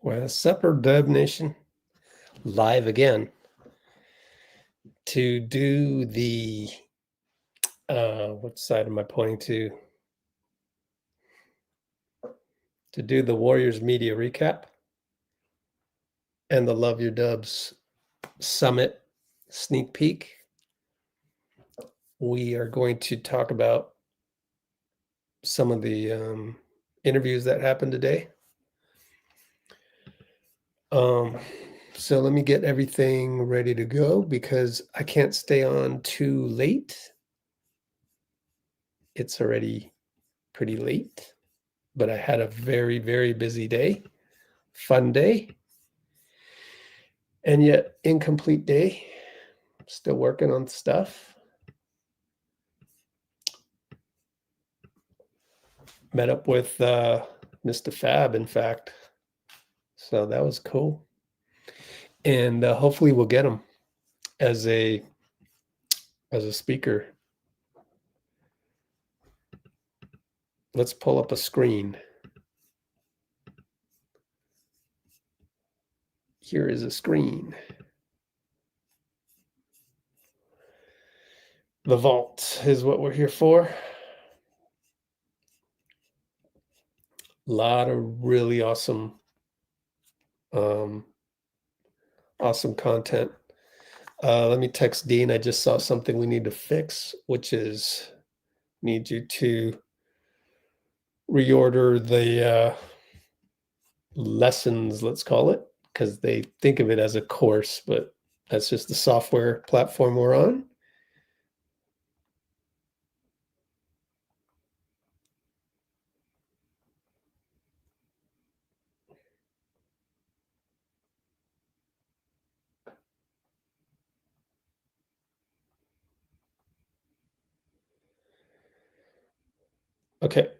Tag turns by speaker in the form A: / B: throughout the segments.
A: What's up, Dub Nation? Live again to do the what side am I pointing to? To do the Warriors media recap and the Love Your Dubs Summit sneak peek. We are going to talk about some of the interviews that happened today. So let me get everything ready to go because I can't stay on too late. It's already pretty late, but I had a very, very busy day, fun day, and yet incomplete day. Still working on stuff. Met up with Mr. Fab, in fact. So that was cool. And hopefully we'll get him as a speaker. Let's pull up a screen. Here is a screen. The vault is what we're here for. A lot of really awesome content. Let me text Dean. I just saw something we need to fix, which is need you to reorder the lessons, let's call it, because they think of it as a course, but that's just the software platform we're on. Okay.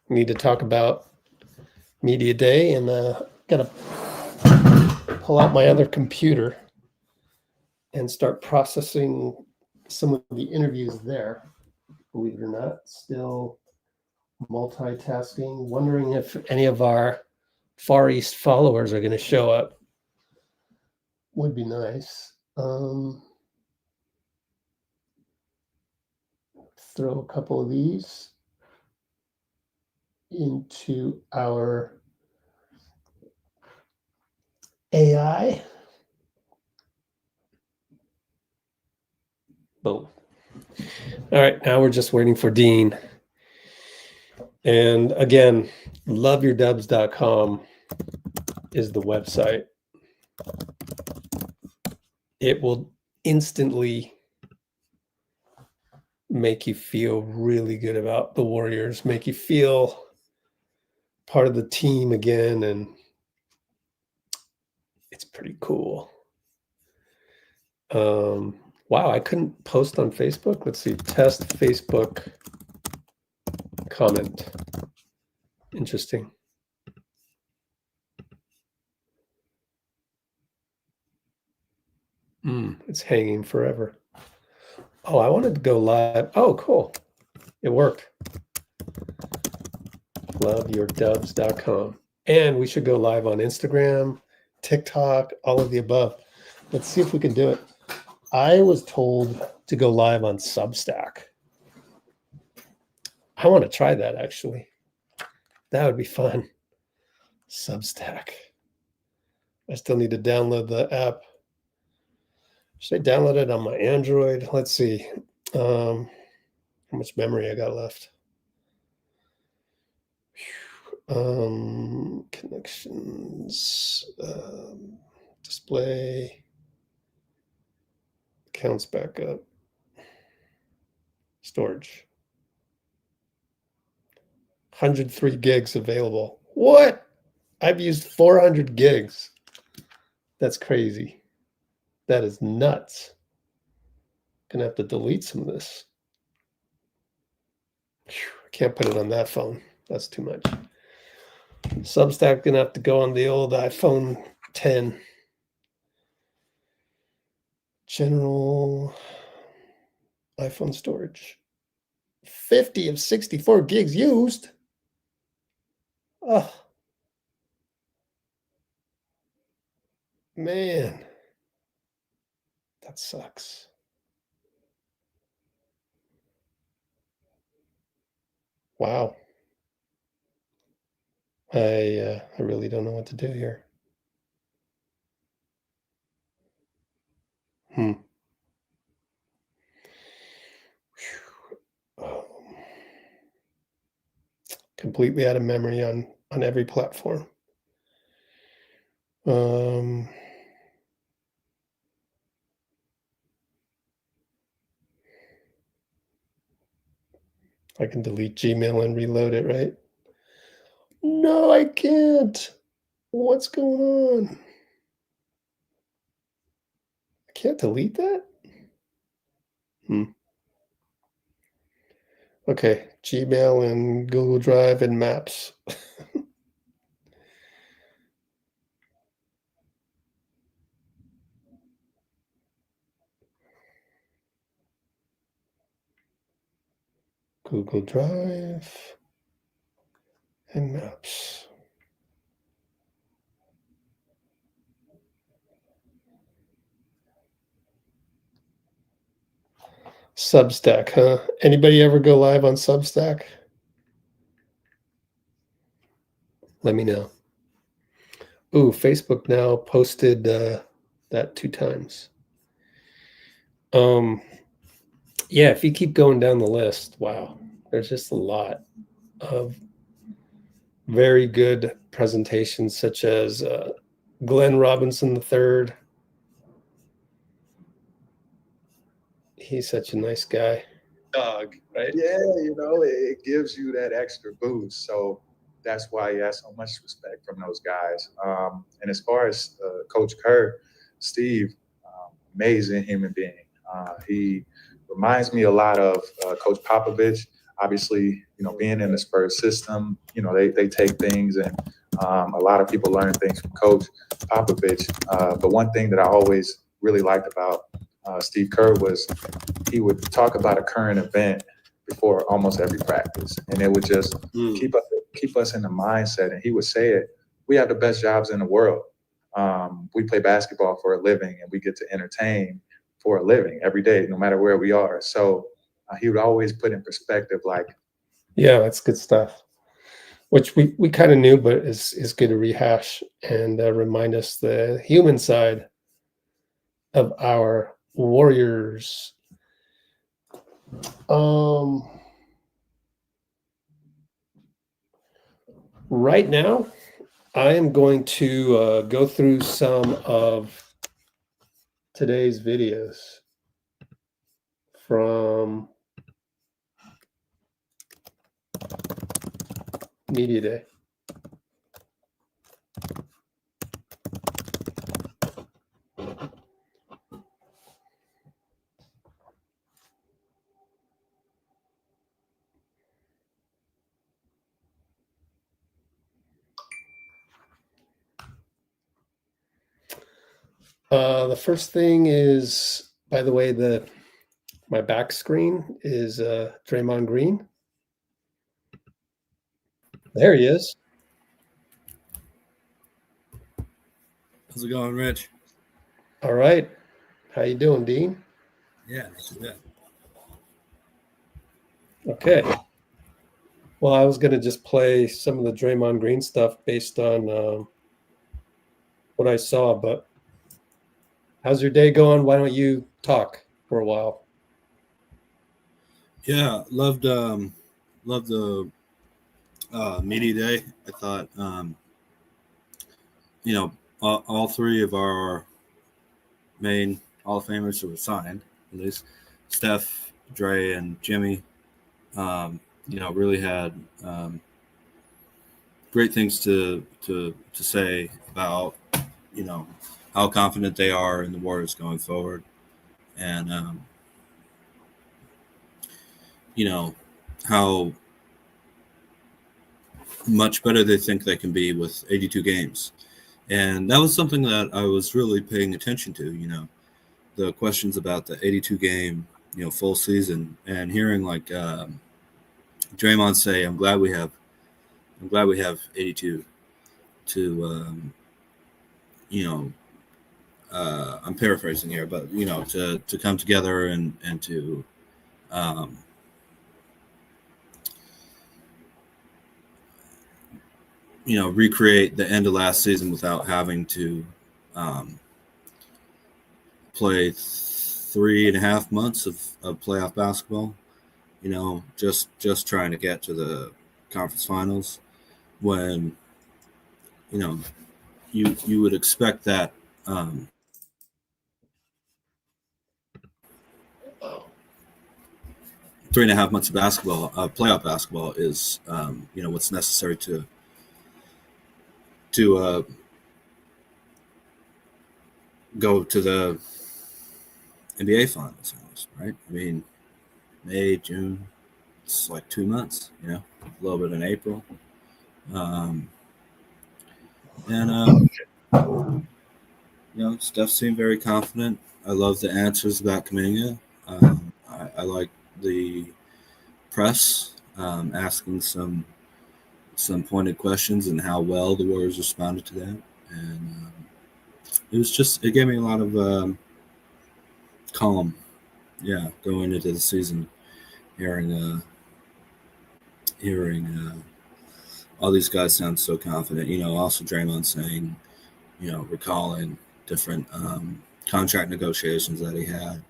A: Need to talk about Media Day, and gotta pull out my other computer and start processing some of the interviews there. Believe it or not, still multitasking, wondering if any of our Far East followers are going to show up. Would be nice. Throw a couple of these into our AI. Boom. All right, now we're just waiting for Dean. And again, loveyourdubs.com is the website. It will instantly make you feel really good about the Warriors, make you feel part of the team again, and it's pretty cool. Wow, I couldn't post on Facebook. Let's see, test Facebook comment. Interesting. It's hanging forever. Oh, I wanted to go live. Oh, cool. It worked. Loveyourdubs.com. And we should go live on Instagram, TikTok, all of the above. Let's see if we can do it. I was told to go live on Substack. I want to try that, actually. That would be fun. Substack. I still need to download the app. Should I download it on my Android? Let's see. How much memory I got left? Connections. Display. Accounts backup. Storage. 103 gigs available. What? I've used 400 gigs. That's crazy. That is nuts. Gonna have to delete some of this. I can't put it on that phone. That's too much. Substack gonna have to go on the old iPhone 10. General iPhone storage. 50 of 64 gigs used. Oh, man. That sucks. Wow. I really don't know what to do here. Um, completely out of memory on every platform. I can delete Gmail and reload it, right? No, I can't. What's going on? I can't delete that? Okay, Gmail and Google Drive and Maps. Google Drive and Maps. Substack, huh? Anybody ever go live on Substack? Let me know. Ooh, Facebook now posted that 2 times. Yeah, if you keep going down the list, wow, there's just a lot of very good presentations, such as Glenn Robinson III. He's such a nice guy. Dog, right?
B: Yeah, it gives you that extra boost. So that's why he has so much respect from those guys. And as far as Coach Kerr, Steve, amazing human being. He reminds me a lot of Coach Popovich. Obviously, being in the Spurs system, they take things and a lot of people learn things from Coach Popovich. But one thing that I always really liked about Steve Kerr was he would talk about a current event before almost every practice, and it would just keep us in the mindset. And he would say it: "We have the best jobs in the world. We play basketball for a living, and we get to entertain for a living every day, no matter where we are." So he would always put in perspective, like,
A: yeah, that's good stuff. Which we kind of knew, but is good to rehash and remind us the human side of our warriors. Right now, I am going to go through some of today's videos from Media Day. The first thing is, by the way, my back screen is Draymond Green. There he is.
C: How's it going, Rich?
A: All right. How you doing, Dean?
C: Yeah, not too bad.
A: Okay. Well, I was going to just play some of the Draymond Green stuff based on what I saw, but how's your day going? Why don't you talk for a while?
C: Yeah, loved the media day. I thought, all 3 of our main Hall of Famers who were signed, at least Steph, Dray, and Jimmy, really had great things to say about, how confident they are in the Warriors going forward, and how much better they think they can be with 82 games. And that was something that I was really paying attention to, the questions about the 82 game, full season, and hearing like Draymond say, "I'm glad we have I'm glad we have 82 to, I'm paraphrasing here, but, to come together and to, recreate the end of last season without having to play 3.5 months of playoff basketball. Just trying to get to the conference finals when, you would expect that 3.5 months of basketball, playoff basketball is, what's necessary to go to the NBA finals, right? I mean, May, June, it's like 2 months, a little bit in April. Steph seemed very confident. I love the answers about Kuminga. I like the press asking some pointed questions and how well the Warriors responded to that. And it gave me a lot of calm, going into the season, hearing all these guys sound so confident. Also Draymond saying, recalling different contract negotiations that he had,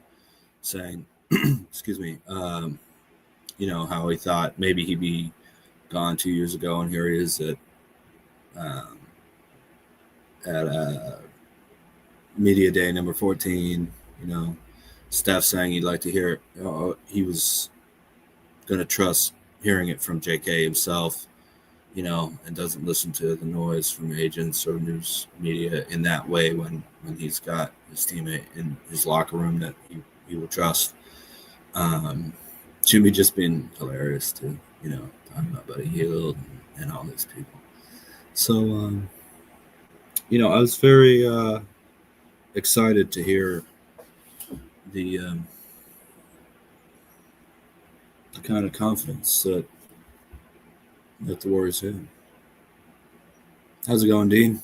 C: saying, excuse me, how he thought maybe he'd be gone 2 years ago, and here he is at media day number 14. Steph saying he'd like to hear it. He was going to trust hearing it from JK himself, and doesn't listen to the noise from agents or news media in that way when he's got his teammate in his locker room that he will trust. Jimmy just being hilarious too, talking about Buddy Hield and all these people. So, I was very excited to hear the kind of confidence that the Warriors had. How's it going, Dean?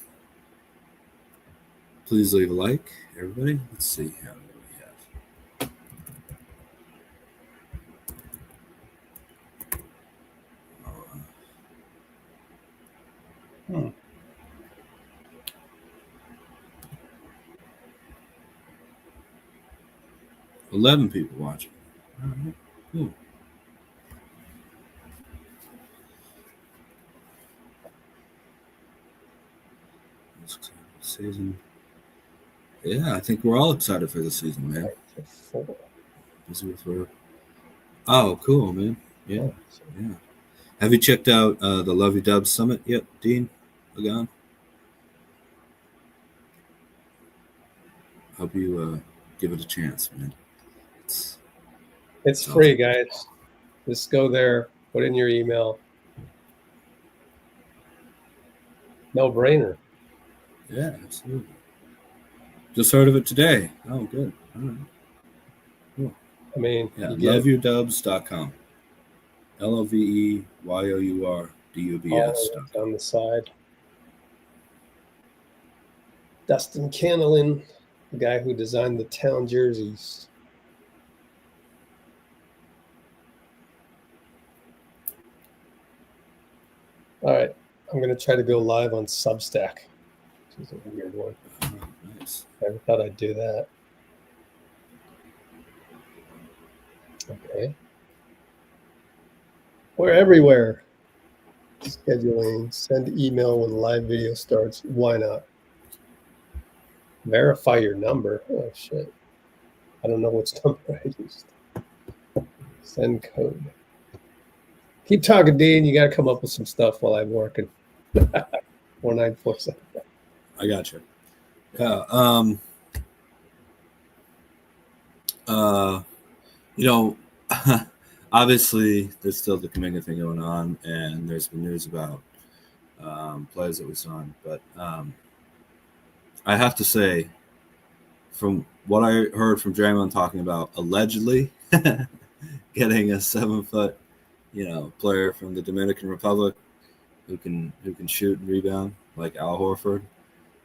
C: Please leave a like, everybody. Let's see how many we have. 11 people watching. All right, cool. Season. Yeah, I think we're all excited for the season, man. Oh, cool, man. Yeah. Have you checked out the Love You Dub Summit yet, Dean? Again? Hope you give it a chance, man.
A: It's free, guys. Just go there, put in your email. No brainer.
C: Yeah, absolutely. Just heard of it today. Oh, good. All right. Cool.
A: I mean,
C: loveyoudubs.com. LOVEYOURDUBS.
A: on the side. Dustin Cannelin, the guy who designed the town jerseys. All right, I'm going to try to go live on Substack. This is a weird one.
C: Oh, nice.
A: Never thought I'd do that. Okay. We're everywhere. Scheduling, send email when live video starts. Why not? Verify your number. Oh, shit. I don't know which number I used. Send code. Keep talking, Dean. You got to come up with some stuff while I'm working. 4947.
C: I got you. Yeah. Obviously, there's still the Kuminga thing going on, and there's been news about players that we signed. But I have to say, from what I heard from Draymond talking about allegedly getting a 7-foot, player from the Dominican Republic, who can shoot and rebound like Al Horford.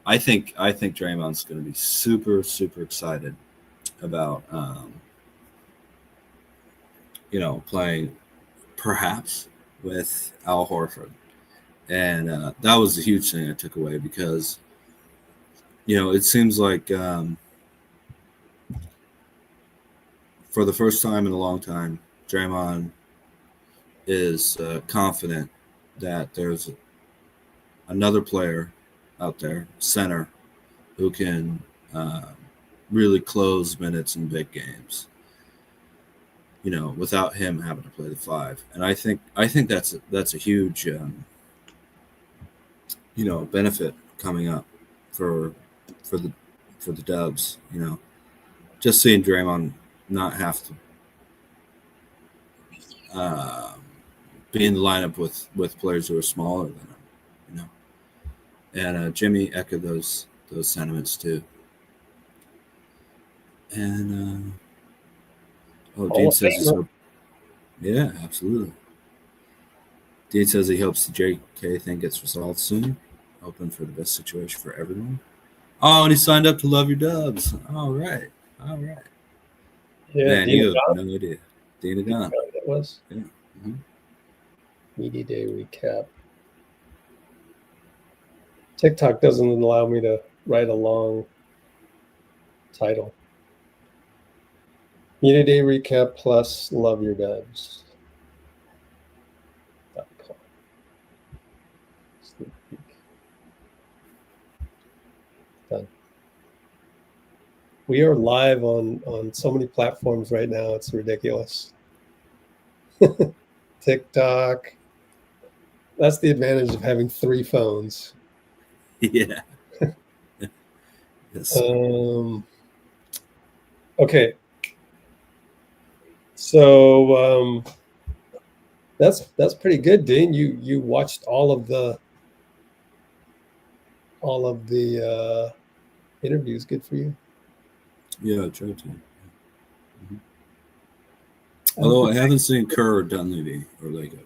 C: I think Draymond's going to be super, super excited about playing perhaps with Al Horford. And that was a huge thing I took away because, it seems like for the first time in a long time, Draymond is confident that there's another player out there, center, who can really close minutes in big games, without him having to play the 5. And I think that's a huge benefit coming up for the Dubs. Just seeing Draymond not have to be in the lineup with players who are smaller than him. And Jimmy echoed those sentiments too. And Dean says yeah, absolutely. Dean says he hopes the JK thing gets resolved soon. Hoping for the best situation for everyone. Oh, and he signed up to Love Your Dubs. All right.
A: Yeah,
C: Man,
A: Dean
C: you have no idea. Dean Agon.
A: It was.
C: Yeah. Mm-hmm.
A: Media Day recap. TikTok doesn't allow me to write a long title. Media Day recap plus Love Your Dubs. Sneak peek. Done. We are live on so many platforms right now. It's ridiculous. TikTok. That's the advantage of having 3 phones.
C: Yeah. Yes.
A: Okay. So that's pretty good, Dean. You watched all of the interviews. Good for you.
C: Yeah, I tried to. Mm-hmm. Although I haven't seen Kerr or Dunleavy or Lacob.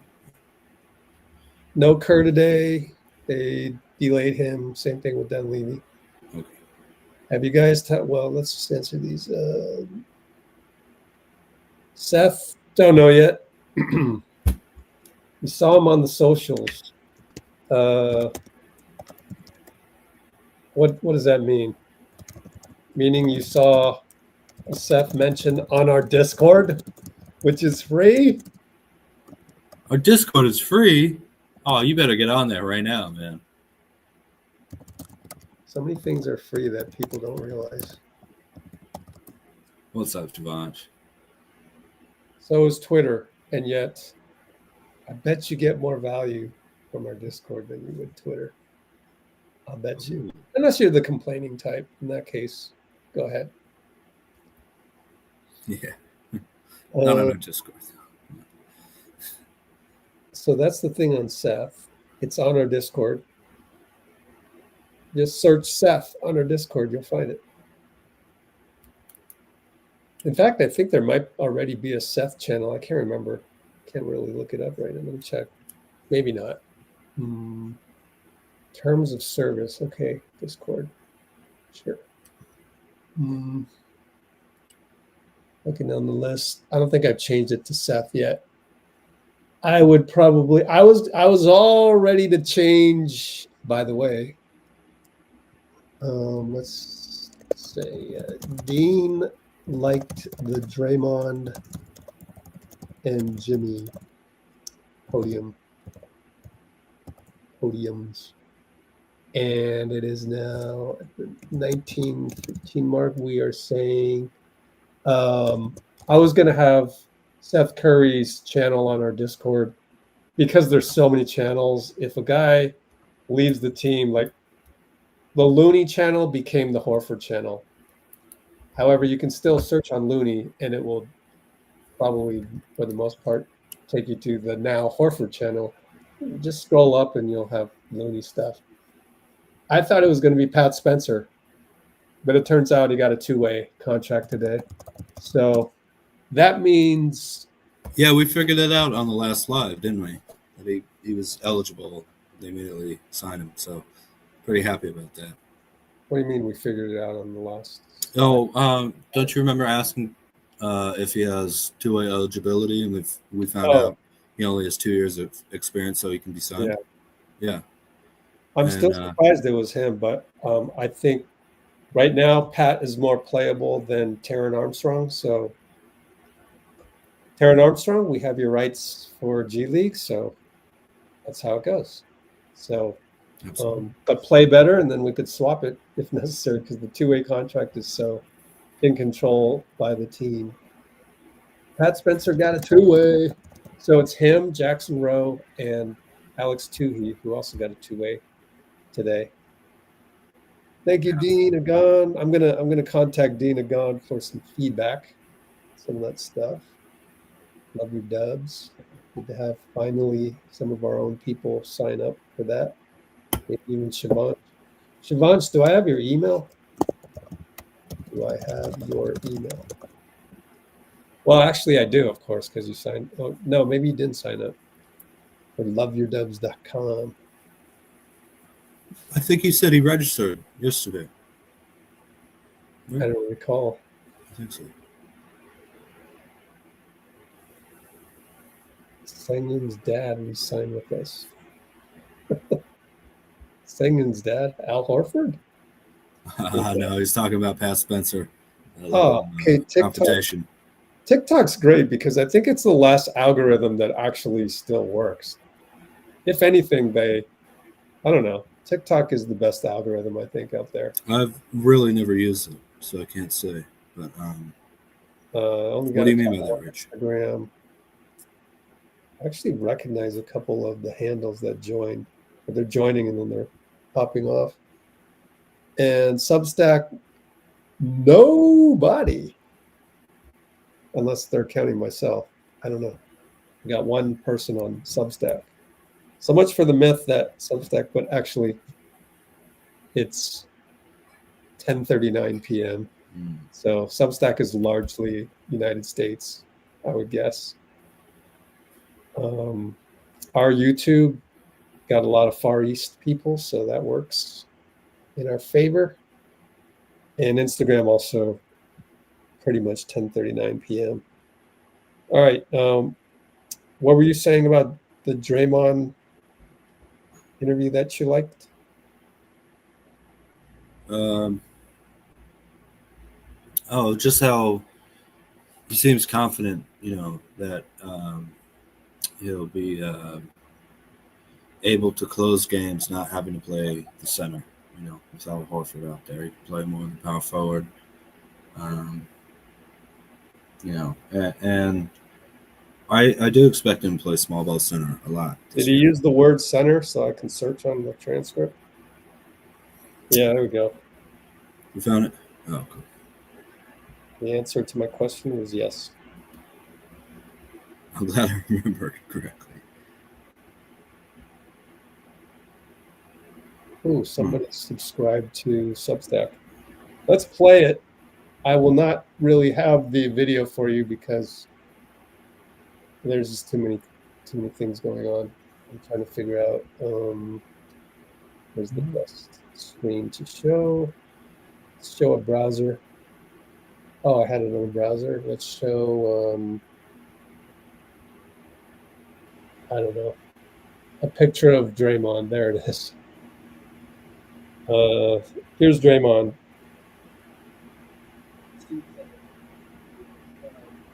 A: No Kerr today. They delayed him. Same thing with Dunleavy.
C: Okay.
A: Have you guys? Well, let's just answer these. Seth, don't know yet. You saw him on the socials. What does that mean? Meaning you saw Seth mentioned on our Discord, which is free?
C: Our Discord is free. Oh, you better get on there right now, man.
A: So many things are free that people don't realize.
C: What's up, Javanch?
A: So is Twitter, and yet I bet you get more value from our Discord than you would Twitter. I'll bet you. Unless you're the complaining type. In that case, go ahead.
C: Yeah. Not on our Discord.
A: So that's the thing on Seth. It's on our Discord. Just search Seth on our Discord. You'll find it. In fact, I think there might already be a Seth channel. I can't remember. Can't really look it up right now. Let me check. Maybe not. Terms of service. Okay, Discord. Sure. Looking on the list. I don't think I've changed it to Seth yet. I would probably. I was all ready to change. By the way, let's say Dean liked the Draymond and JImmy podiums, and it is now at the 19:15 mark. We are saying I was going to have Seth Curry's channel on our Discord because there's so many channels. If a guy leaves the team, like the Looney channel became the Horford channel. However, you can still search on Looney and it will probably, for the most part, take you to the now Horford channel. Just scroll up and you'll have Looney stuff. I thought it was going to be Pat Spencer, but it turns out he got a 2-way contract today. So that means...
C: Yeah, we figured that out on the last live, didn't we? That he was eligible they immediately signed him. So pretty happy about that.
A: What do you mean we figured it out on the last?
C: Oh, don't you remember asking if he has two-way eligibility, and we found
A: Oh.
C: out he only has 2 years of experience, so he can be signed. Yeah.
A: I'm still surprised it was him, but I think right now Pat is more playable than Taron Armstrong. So Taron Armstrong, we have your rights for G League, so that's how it goes. So, but play better, and then we could swap it if necessary, because the two-way contract is so in control by the team. Pat Spencer got a two-way, so it's him, Jackson Rowe, and Alex Tuhey, who also got a two-way today. Thank you, Dean Agon. I'm gonna contact Dean Agon for some feedback, some of that stuff. Love your dubs. Good to have finally some of our own people sign up for that. Maybe even Siobhan. Siobhan, do I have your email? Do I have your email? Well, actually, I do, of course, because you signed. Oh, no, maybe you didn't sign up for loveyourdubs.com.
C: I think he said he registered yesterday.
A: I don't recall.
C: I think so.
A: Sangin's dad re-signed with us. Sangin's dad, Al Horford?
C: No, he's talking about Pat Spencer.
A: Oh, okay.
C: Competition.
A: TikTok's great because I think it's the last algorithm that actually still works. If anything, I don't know. TikTok is the best algorithm, I think, out there.
C: I've really never used it, so I can't say. But
A: only
C: what do you mean by that, Rich?
A: Instagram. I actually recognize a couple of the handles that join. But they're joining and then they're popping off. And Substack, nobody. Unless they're counting myself. I don't know. I got one person on Substack. So much for the myth that Substack, but actually it's 10:39 p.m. So Substack is largely United States, I would guess. Our YouTube got a lot of Far East people, so that works in our favor. And Instagram also pretty much 10:39 p.m. All right. What were you saying about the Draymond interview that you liked?
C: Just how he seems confident, that he'll be able to close games, not having to play the center, with Al Horford out there. He can play more than power forward. And I do expect him to play small ball center a lot.
A: Did he use the word center so I can search on the transcript? Yeah, there we go.
C: You found it? Oh, cool.
A: The answer to my question was yes.
C: I'm glad I remembered correctly.
A: Ooh, somebody subscribed to Substack. Let's play it. I will not really have the video for you because there's just too many things going on. I'm trying to figure out where's the best screen to show. Let's show a browser. Oh, I had it on a browser. Let's show I don't know, a picture of Draymond. There it is. Here's Draymond.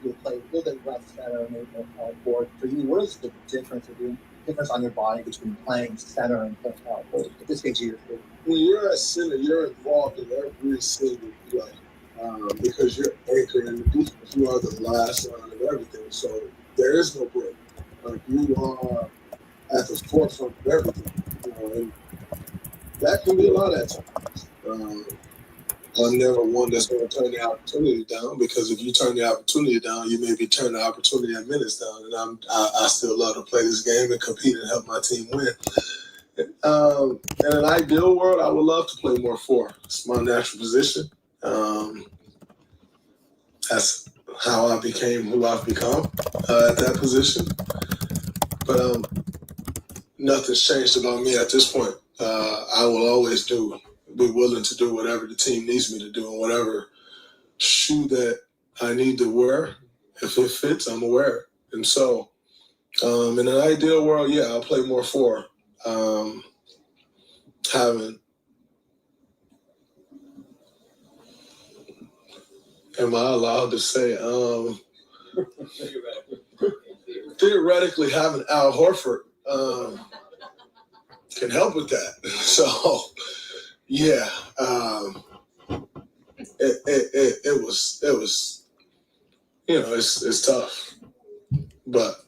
D: You'll play a little bit less center, maybe more forward. For you, what is the difference on your body between playing center and playing power forward at this stage of your career?
E: When you're at center, you're involved in every single play because you're anchoring the defense. You are the last line of everything, so there is no break. You are at the forefront of everything, and that can be a lot at times. I'm never one that's going to turn the opportunity down, because if you turn the opportunity down, you may be turning the opportunity at minutes down. And I still love to play this game and compete and help my team win. In an ideal world, I would love to play more four. It's my natural position. That's how I became who I've become at that position. But nothing's changed about me at this point. I will always be willing to do whatever the team needs me to do, and whatever shoe that I need to wear, if it fits, I'm gonna wear it. And so, in an ideal world, yeah, I'll play more 4. Am I allowed to say, theoretically having Al Horford can help with that. So, yeah, it was, it's tough, but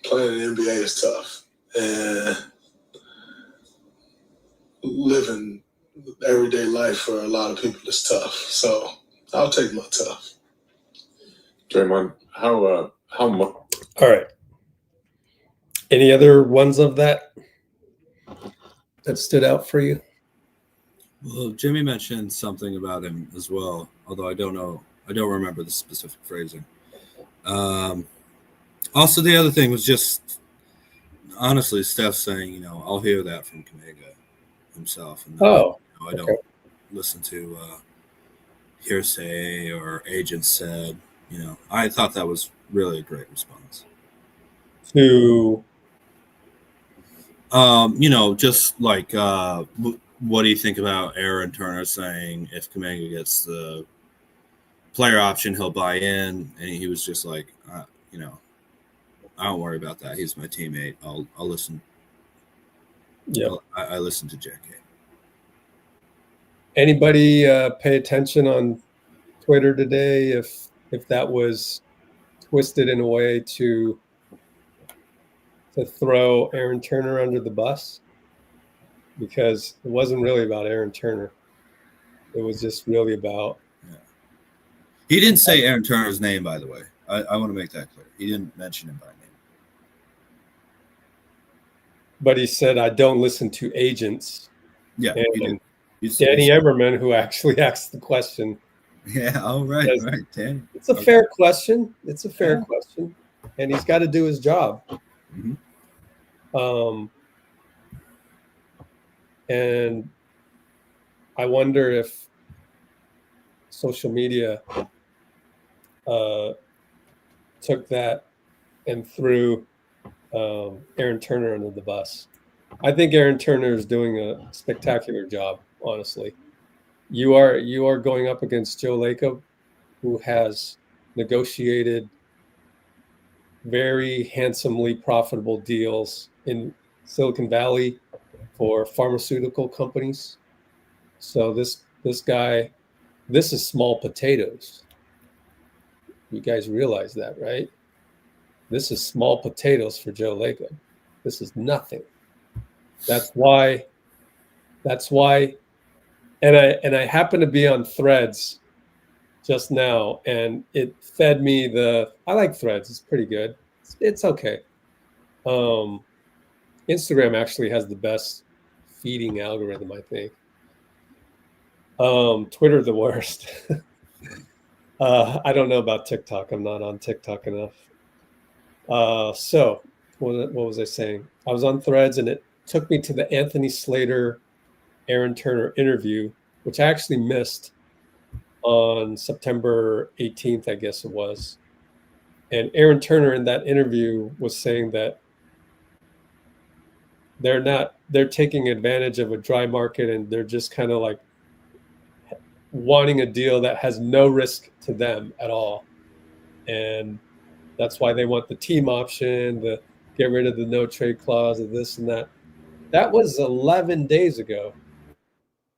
E: playing in the NBA is tough, and living everyday life for a lot of people is tough. So I'll take my tough.
F: Draymond, how much?
A: All right. Any other ones of that stood out for you?
C: Well, Jimmy mentioned something about him as well, although I don't remember the specific phrasing. Also, the other thing was just, honestly, Steph saying, I'll hear that from Kuminga himself. And I don't listen to hearsay or agents said. I thought that was really a great response.
A: To
C: just like what do you think about Aaron Turner saying if Kuminga gets the player option, he'll buy in? And he was just like, I don't worry about that. He's my teammate. I'll listen.
A: Yeah,
C: I listen to JK.
A: Anybody pay attention on Twitter today if that was twisted in a way to throw Aaron Turner under the bus? Because it wasn't really about Aaron Turner. It was just really about...
C: Yeah. He didn't say Aaron Turner's name, by the way. I want to make that clear. He didn't mention him by name.
A: But he said, I don't listen to agents.
C: Yeah,
A: and
C: he did.
A: Danny Everman, who actually asked the question.
C: Yeah, all right, right, Danny.
A: It's a fair question. It's a fair question. And he's got to do his job.
C: Mm-hmm.
A: And I wonder if social media took that and threw Aaron Turner under the bus. I think Aaron Turner is doing a spectacular job, honestly. You are going up against Joe Lacob, who has negotiated very handsomely profitable deals in Silicon Valley for pharmaceutical companies. So this guy, this is small potatoes. You guys realize that, right? This is small potatoes for Joe Lacob. This is nothing. That's why, and I happen to be on Threads just now, and it fed me I like Threads. It's pretty good. It's okay. Instagram actually has the best feeding algorithm, I think. Twitter, the worst. I don't know about TikTok. I'm not on TikTok enough. So what was I saying? I was on Threads, and it took me to the Anthony Slater, Aaron Turner interview, which I actually missed on September 18th, I guess it was. And Aaron Turner in that interview was saying that they're taking advantage of a dry market, and they're just kind of like wanting a deal that has no risk to them at all. And that's why they want the team option, the get rid of the no trade clause, of this and that. That was 11 days ago.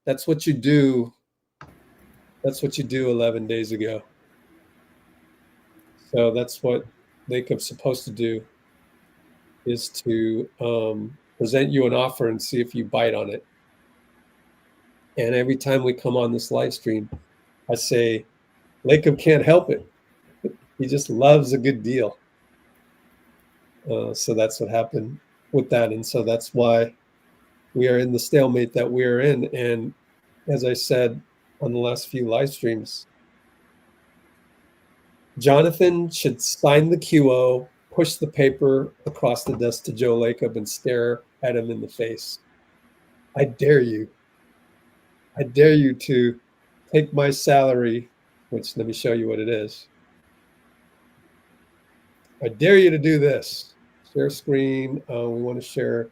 A: That's what you do. That's what you do 11 days ago. So that's what Lacob's supposed to do, is to present you an offer and see if you bite on it. And every time we come on this live stream, I say, Lacob can't help it. He just loves a good deal. So that's what happened with that. And so that's why we are in the stalemate that we are in. And as I said on the last few live streams, Jonathan should sign the QO, push the paper across the desk to Joe Lacob and stare at him in the face. I dare you. I dare you to take my salary, which let me show you what it is. I dare you to do this. Share screen. We want to share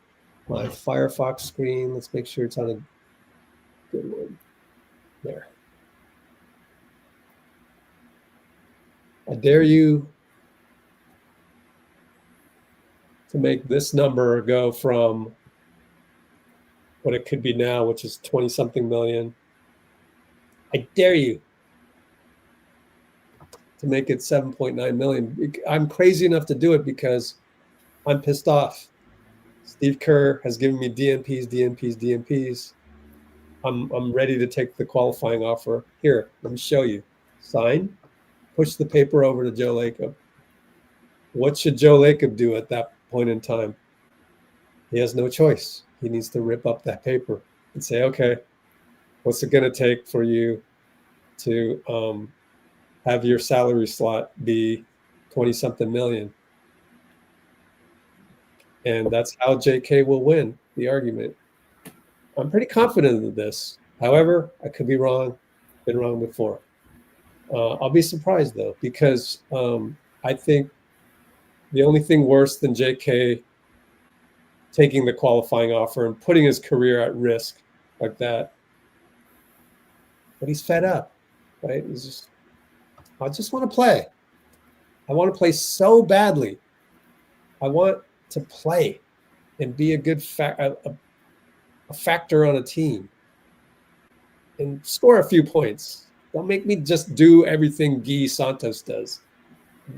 A: my Firefox screen. Let's make sure it's on a good one. There. I dare you to make this number go from what it could be now, which is 20-something million. I dare you to make it 7.9 million. I'm crazy enough to do it because I'm pissed off. Steve Kerr has given me DNPs. I'm ready to take the qualifying offer. Here, let me show you. Sign, push the paper over to Joe Lacob. What should Joe Lacob do at that point in time? He has no choice. He needs to rip up that paper and say, okay, what's it going to take for you to have your salary slot be 20-something million? And that's how JK will win the argument. I'm pretty confident of this. However, I could be wrong. Been wrong before. I'll be surprised, though, because I think the only thing worse than JK taking the qualifying offer and putting his career at risk like that, but he's fed up, right? He's just, I just want to play. I want to play so badly. I want to play and be a good a factor on a team and score a few points. Don't make me just do everything Guy Santos does.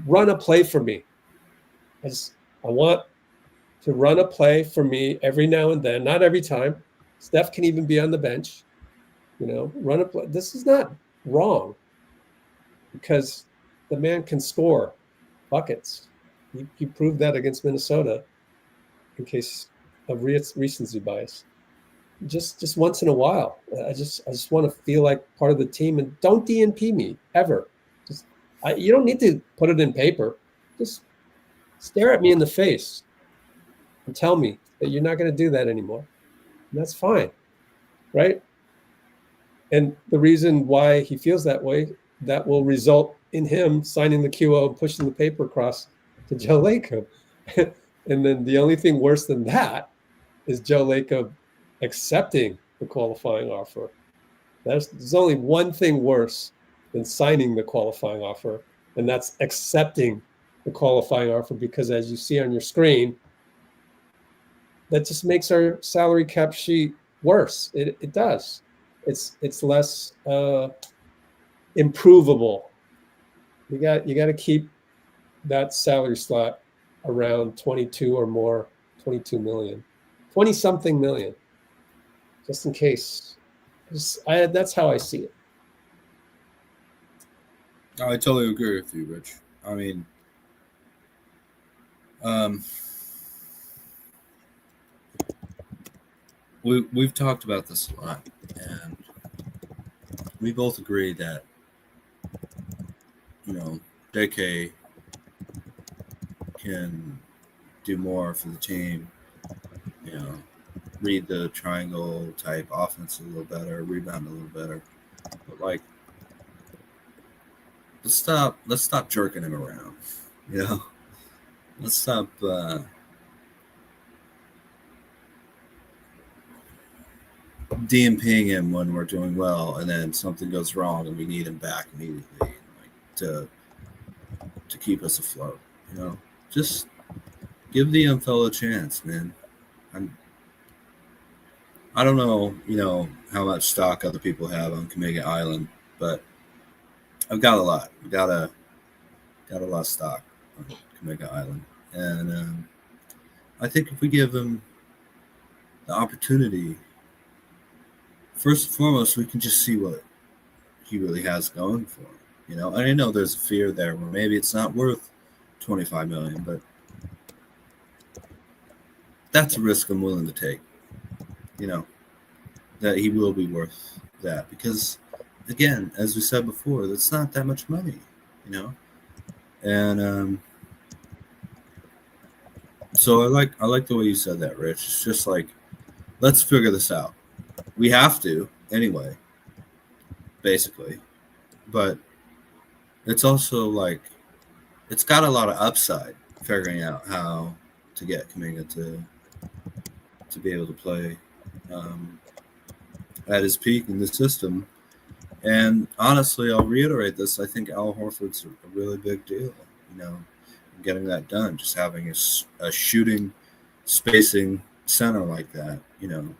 A: Run a play for me. I want to run a play for me every now and then, not every time. Steph can even be on the bench. You know, run a play. This is not wrong because the man can score buckets. He proved that against Minnesota in case of recency bias. Just once in a while. I just want to feel like part of the team, and don't DNP me ever. You don't need to put it in paper. Just stare at me in the face and tell me that you're not going to do that anymore. And that's fine, right? And the reason why he feels that way, that will result in him signing the QO and pushing the paper across to Joe Lacob. And then the only thing worse than that is Joe Lacob accepting the qualifying offer. There's only one thing worse than signing the qualifying offer, and that's accepting the qualifying offer, because as you see on your screen, that just makes our salary cap sheet worse. It does. It's less improvable. You got to keep that salary slot around 22 or more, 22 million, 20-something million, just in case. That's how I see it.
C: I totally agree with you, Rich. I mean, we've talked about this a lot, and we both agree that, you know, JK can do more for the team, you know, read the triangle type offense a little better, rebound a little better. But like, let's stop jerking him around, you know. Let's stop DMPing him when we're doing well, and then something goes wrong and we need him back immediately, like, to keep us afloat. You know, just give the young fellow a chance, man. I don't know, you know, how much stock other people have on Kuminga Island, but I've got a lot. I've got a lot of stock on Kuminga Island, and I think if we give him the opportunity, first and foremost, we can just see what he really has going for him. You know, and I know there's a fear there where maybe it's not worth $25 million, but that's a risk I'm willing to take. You know, that he will be worth that, because, again, as we said before, that's not that much money. You know, and So I like the way you said that, Rich. It's just like, let's figure this out. We have to anyway, basically. But it's also like, it's got a lot of upside figuring out how to get Kuminga to be able to play at his peak in the system. And honestly, I'll reiterate this. I think Al Horford's a really big deal, you know, getting that done. Just having a shooting, spacing center like that, you know,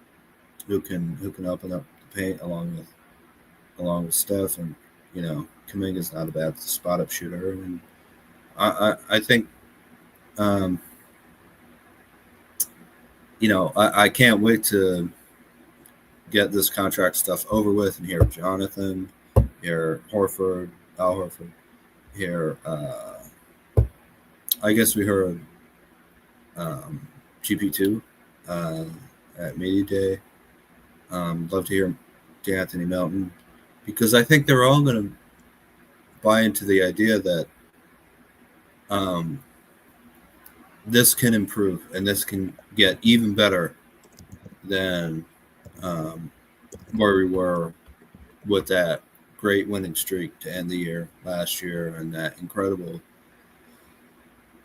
C: who can open up the paint along with Steph, and you know, Kuminga's not a bad spot up shooter, and I think, you know, I can't wait to get this contract stuff over with and hear Jonathan, hear Horford, Al Horford, hear I guess we heard GP2 at Media Day. Love to hear D'Anthony Melton, because I think they're all going to buy into the idea that this can improve and this can get even better than where we were with that great winning streak to end the year last year, and that incredible,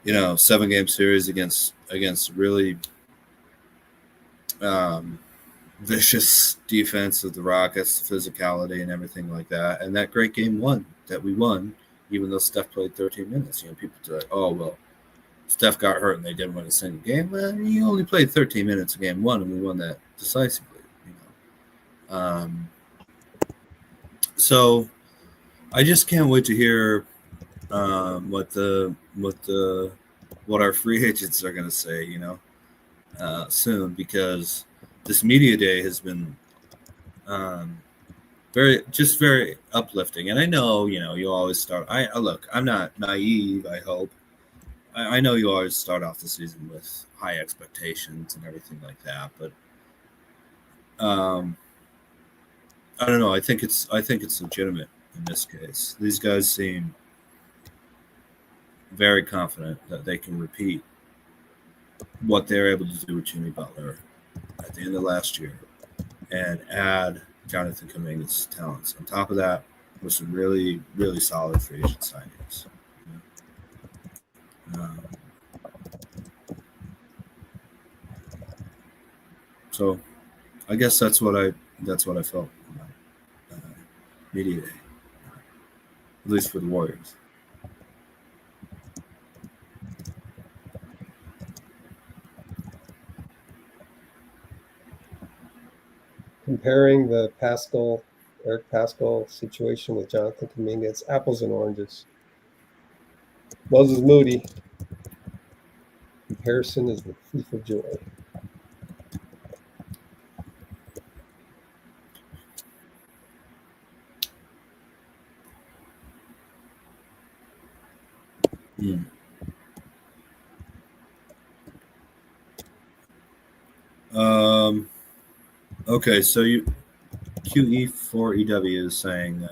C: you know, 7-game series against really vicious defense of the Rockets, physicality and everything like that, and that great game one that we won, even though Steph played 13 minutes. You know, people are like, oh, well, Steph got hurt and they didn't win a single game. Well, he only played 13 minutes in game one, and we won that decisively. You know, so I just can't wait to hear what our free agents are going to say. You know, soon, because this media day has been very uplifting. And I know, you know, you always start. I look, I'm not naive. I hope. I know you always start off the season with high expectations and everything like that, but I don't know. I think it's legitimate in this case. These guys seem very confident that they can repeat what they were able to do with Jimmy Butler at the end of last year and add Jonathan Kuminga's talents. On top of that, with some really, really solid free agent signings. So I guess that's what I felt about media day, at least for the Warriors.
A: Comparing the Eric Pascal situation with Jonathan Kuminga, it's apples and oranges. Moses Moody. Comparison is the thief of joy.
C: Okay, so QE4EW is saying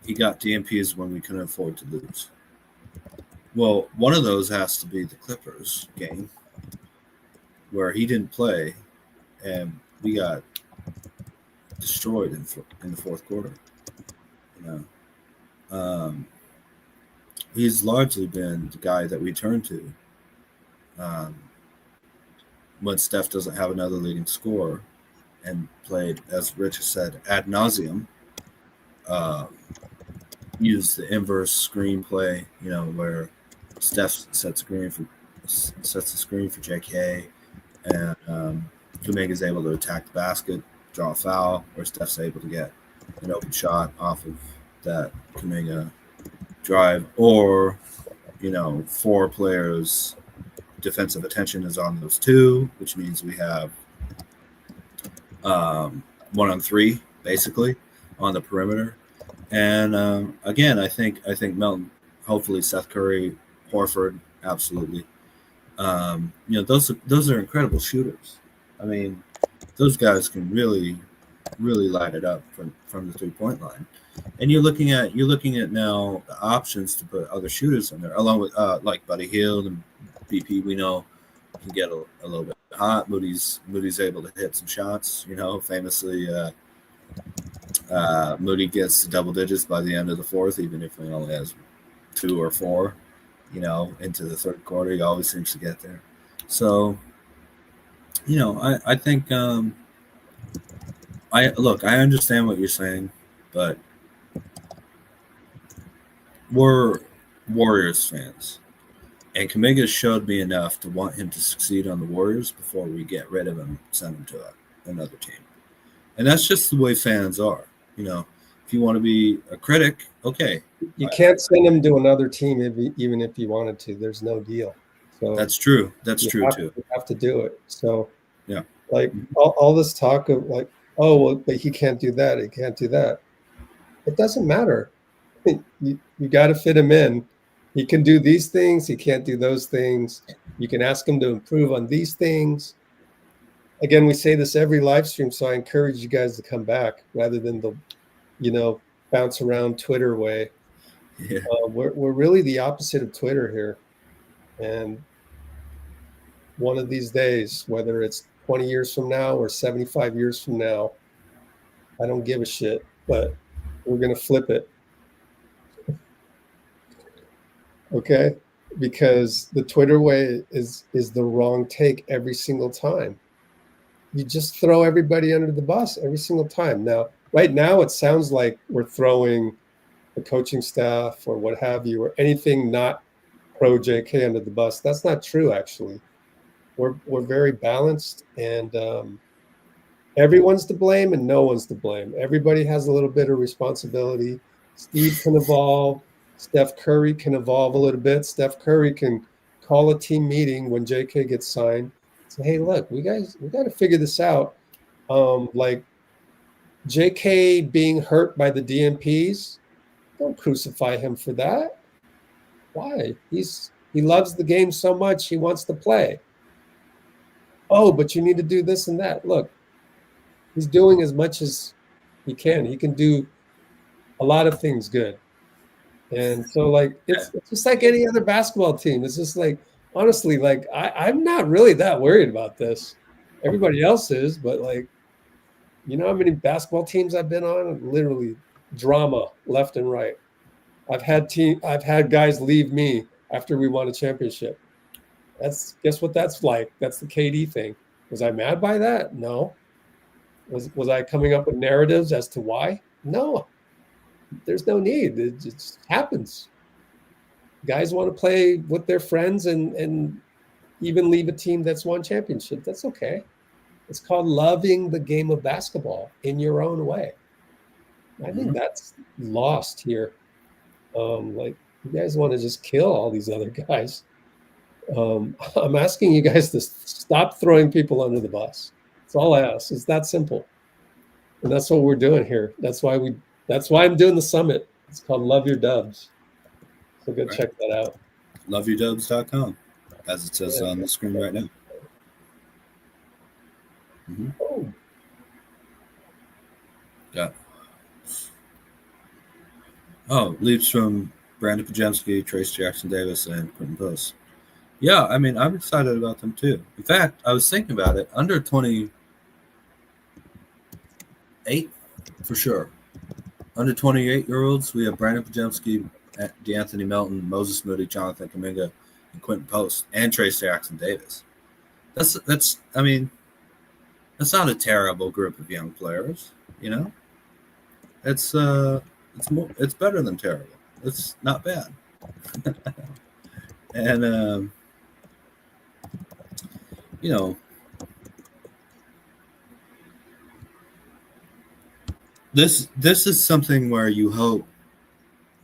C: he got DNPs when we couldn't afford to lose. Well, one of those has to be the Clippers game where he didn't play and we got destroyed in the fourth quarter. You know, he's largely been the guy that we turn to when Steph doesn't have another leading scorer, and played, as Rich has said, ad nauseum. Use the inverse screen play, you know, where Steph sets the screen for JK, and Kuminga is able to attack the basket, draw a foul, where Steph's able to get an open shot off of that Kuminga drive, or, you know, 4 players. Defensive attention is on those 2, which means we have 1-on-3 basically on the perimeter. And again, I think Melton, hopefully Seth Curry, Horford, absolutely. You know, those are incredible shooters. I mean, those guys can really, really light it up from the 3-point line. And you're looking at now the options to put other shooters in there, along with like Buddy Hield and BP we know can get a little bit hot. Moody's able to hit some shots. Famously, Moody gets to double digits by the end of the fourth, even if he only has 2 or 4. Into the third quarter, he always seems to get there. So, I think I understand what you're saying, but we're Warriors fans, and Kuminga showed me enough to want him to succeed on the Warriors before we get rid of him and send him to another team. And that's just the way fans are. If you want to be a critic, okay.
A: You can't send him to another team even if you wanted to. There's no deal. So
C: that's true. That's true too.
A: You have to do it. So
C: yeah,
A: like all this talk of like, oh well, but he can't do that. He can't do that. It doesn't matter. You got to fit him in. He can do these things. He can't do those things. You can ask him to improve on these things. Again, we say this every live stream, so I encourage you guys to come back rather than the, bounce around Twitter way.
C: Yeah.
A: We're really the opposite of Twitter here. And one of these days, whether it's 20 years from now or 75 years from now, I don't give a shit, but we're going to flip it. Okay? Because the Twitter way is the wrong take every single time. You just throw everybody under the bus every single time. Now, right now, it sounds like we're throwing the coaching staff or what have you, or anything not pro JK under the bus. That's not true, actually. We're very balanced, and everyone's to blame and no one's to blame. Everybody has a little bit of responsibility. Steve can evolve. Steph Curry can evolve a little bit. Steph Curry can call a team meeting when JK gets signed. Say, hey, look, we got to figure this out. Like JK being hurt by the DNPs, don't crucify him for that. Why? He loves the game so much, he wants to play. Oh, but you need to do this and that. Look, he's doing as much as he can. He can do a lot of things good. And so, like, it's just like any other basketball team. It's just like, honestly, like, I'm not really that worried about this. Everybody else is, but, like, you know how many basketball teams I've been on? Literally drama left and right. I've had guys leave me after we won a championship. Guess what that's like? That's the KD thing. Was I mad by that? No. Was I coming up with narratives as to why? No. There's no need. It just happens. Guys want to play with their friends and even leave a team that's won championship. That's okay. It's called loving the game of basketball in your own way. I think that's lost here. Like, you guys want to just kill all these other guys. I'm asking you guys to stop throwing people under the bus. That's all I ask. It's that simple. And that's what we're doing here. That's why I'm doing the summit. It's called Love Your Dubs. So go check that out.
C: LoveYourDubs.com, as it says on the screen right now. Mm-hmm.
A: Oh.
C: Yeah. Oh, leaps from Brandon Pajemski, Trace Jackson Davis, and Quentin Post. Yeah, I mean, I'm excited about them too. In fact, I was thinking about it. Under 28, for sure. Under 28-year-olds, we have Brandon Pajemski, DeAnthony Melton, Moses Moody, Jonathan Kuminga, and Quentin Post, and Trace Jackson Davis. That's not a terrible group of young players, you know. It's better than terrible. It's not bad. And you know, this is something where you hope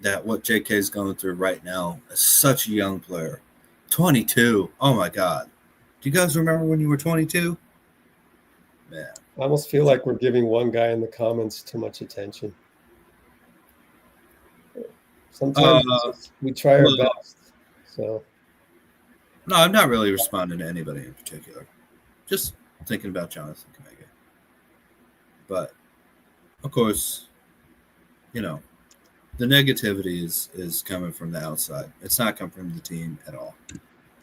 C: that what JK is going through right now is such a young player. 22. Oh my God. Do you guys remember when you were 22? Man.
A: I almost feel like we're giving one guy in the comments too much attention. Sometimes we try our best. So
C: no, I'm not really responding to anybody in particular. Just thinking about Jonathan Kuminga. But of course, you know, the negativity is coming from the outside. It's not coming from the team at all.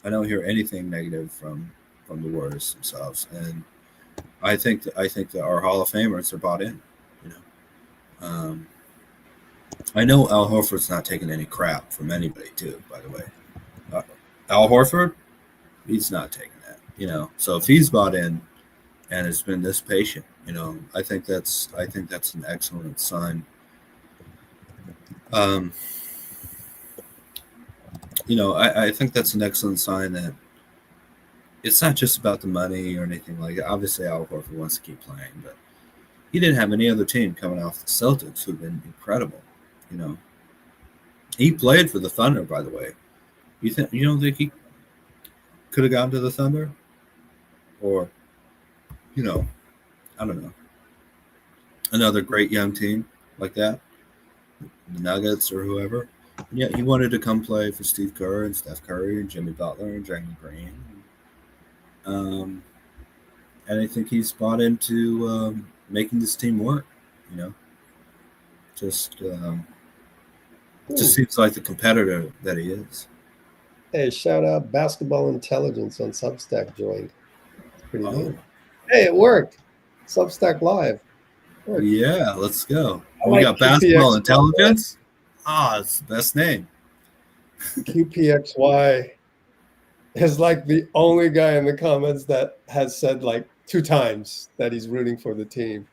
C: I don't hear anything negative from the Warriors themselves, and I think that our Hall of Famers are bought in. You know, I know Al Horford's not taking any crap from anybody, too. By the way, Al Horford, he's not taking that. You know, so if he's bought in and has been this patient, you know, I think that's an excellent sign. You know, I think that's an excellent sign that it's not just about the money or anything like that. Obviously, Al Horford wants to keep playing, but he didn't have any other team coming off the Celtics who've been incredible. You know, he played for the Thunder, by the way. You don't think he could have gone to the Thunder, or you know, I don't know, another great young team like that, the Nuggets or whoever. And yet he wanted to come play for Steve Kerr and Steph Curry and Jimmy Butler and Draymond Green. And I think he's bought into making this team work. You know, just seems like the competitor that he is.
A: Hey, shout out Basketball Intelligence on Substack joined. It's pretty neat.
C: Oh,
A: Hey, it worked. Substack Live. Worked.
C: yeah, let's go.
A: I
C: We
A: like
C: got Basketball
A: QPXY.
C: Intelligence. Ah, it's the best name.
A: QPXY is like the only guy in the comments that has said like 2 times that he's rooting for the team.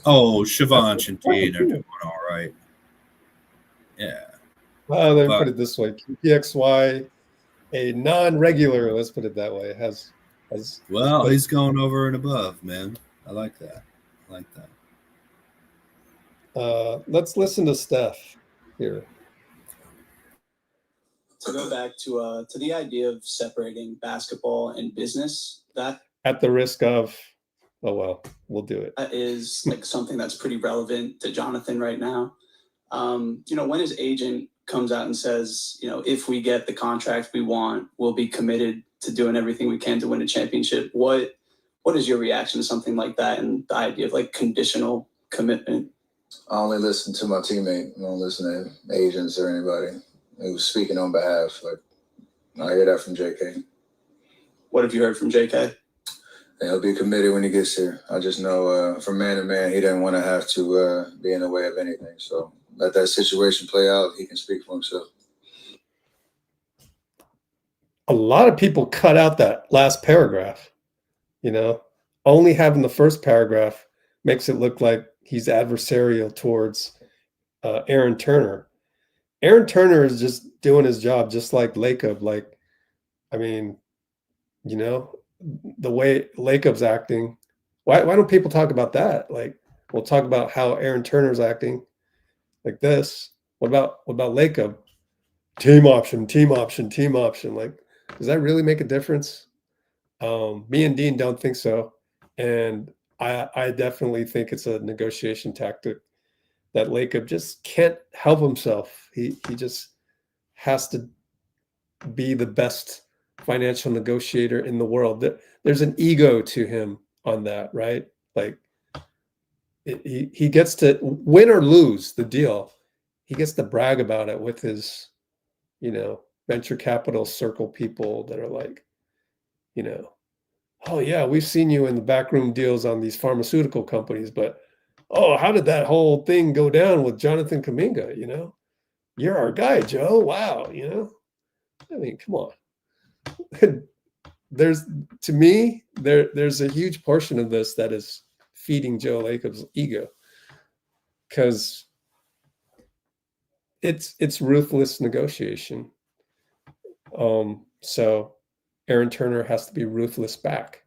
C: Oh, Siobhan and Dean are doing all right. Yeah.
A: Let me
C: But-
A: put it this way. QPXY, a non-regular, let's put it that way, has
C: Well, he's going over and above, man. I like that.
A: let's listen to Steph here.
G: To go back to the idea of separating basketball and business, that
A: At the risk of, oh well, we'll do it.
G: is like something that's pretty relevant to Jonathan right now. You know, when his agent comes out and says, you know, if we get the contract we want, we'll be committed to doing everything we can to win a championship. What is your reaction to something like that and the idea of like conditional commitment?
H: I only listen to my teammate. I don't listen to agents or anybody who's speaking on behalf. Like, I hear that from JK.
G: What have you heard from JK?
H: And he'll be committed when he gets here. I just know from man to man, he didn't want to have to be in the way of anything. So let that situation play out. He can speak for himself.
A: A lot of people cut out that last paragraph, you know, only having the first paragraph makes it look like he's adversarial towards Aaron Turner. Aaron Turner is just doing his job, just like Lacob. Like, I mean, you know, the way Lacob's acting. Why don't people talk about that? Like, we'll talk about how Aaron Turner's acting like this. What about Lacob? Team option. Like, does that really make a difference? Me and Dean don't think so. And I definitely think it's a negotiation tactic that Lacob just can't help himself. He just has to be the best financial negotiator in the world. There's an ego to him on that, right? Like he gets to win or lose the deal. He gets to brag about it with his, you know, venture capital circle people that are like, you know, oh yeah, we've seen you in the backroom deals on these pharmaceutical companies, but oh, how did that whole thing go down with Jonathan Kuminga? You know, you're our guy, Joe. Wow, you know, I mean, come on. There's a huge portion of this that is feeding Joe Lacob's ego, because it's ruthless negotiation. So Aaron Turner has to be ruthless back.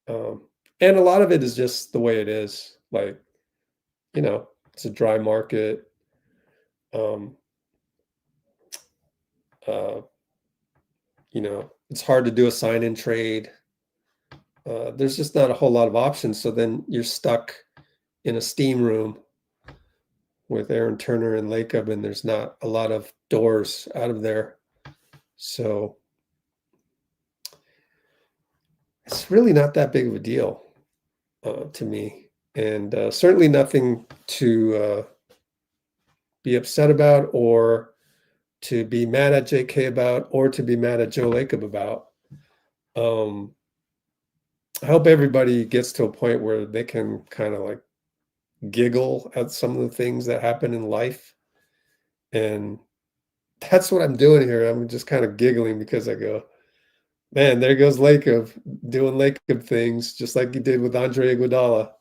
A: And a lot of it is just the way it is. Like, you know, it's a dry market. You know, it's hard to do a sign-in trade. There's just not a whole lot of options. So then you're stuck in a steam room with Aaron Turner and Lacob, and there's not a lot of doors out of there. So it's really not that big of a deal to me, and certainly nothing to be upset about or to be mad at JK about or to be mad at Joe Lacob about. I hope everybody gets to a point where they can kind of like giggle at some of the things that happen in life. And that's what I'm doing here. I'm just kind of giggling because I go, man, there goes Lacob doing Lacob things just like he did with Andre Iguodala.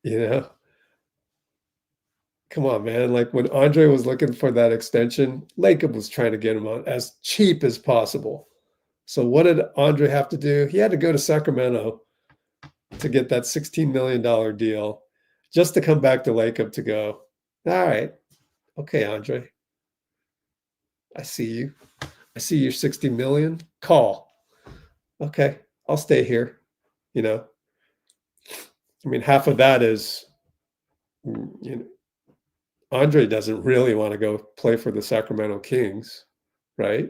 A: You know, come on, man. Like when Andre was looking for that extension, Lacob was trying to get him on as cheap as possible. So what did Andre have to do? He had to go to Sacramento to get that $16 million deal just to come back to Lacob to go, all right, okay, Andre, I see you. I see your 60 million. Call. Okay, I'll stay here. You know, I mean, half of that is, you know, Andre doesn't really want to go play for the Sacramento Kings, right?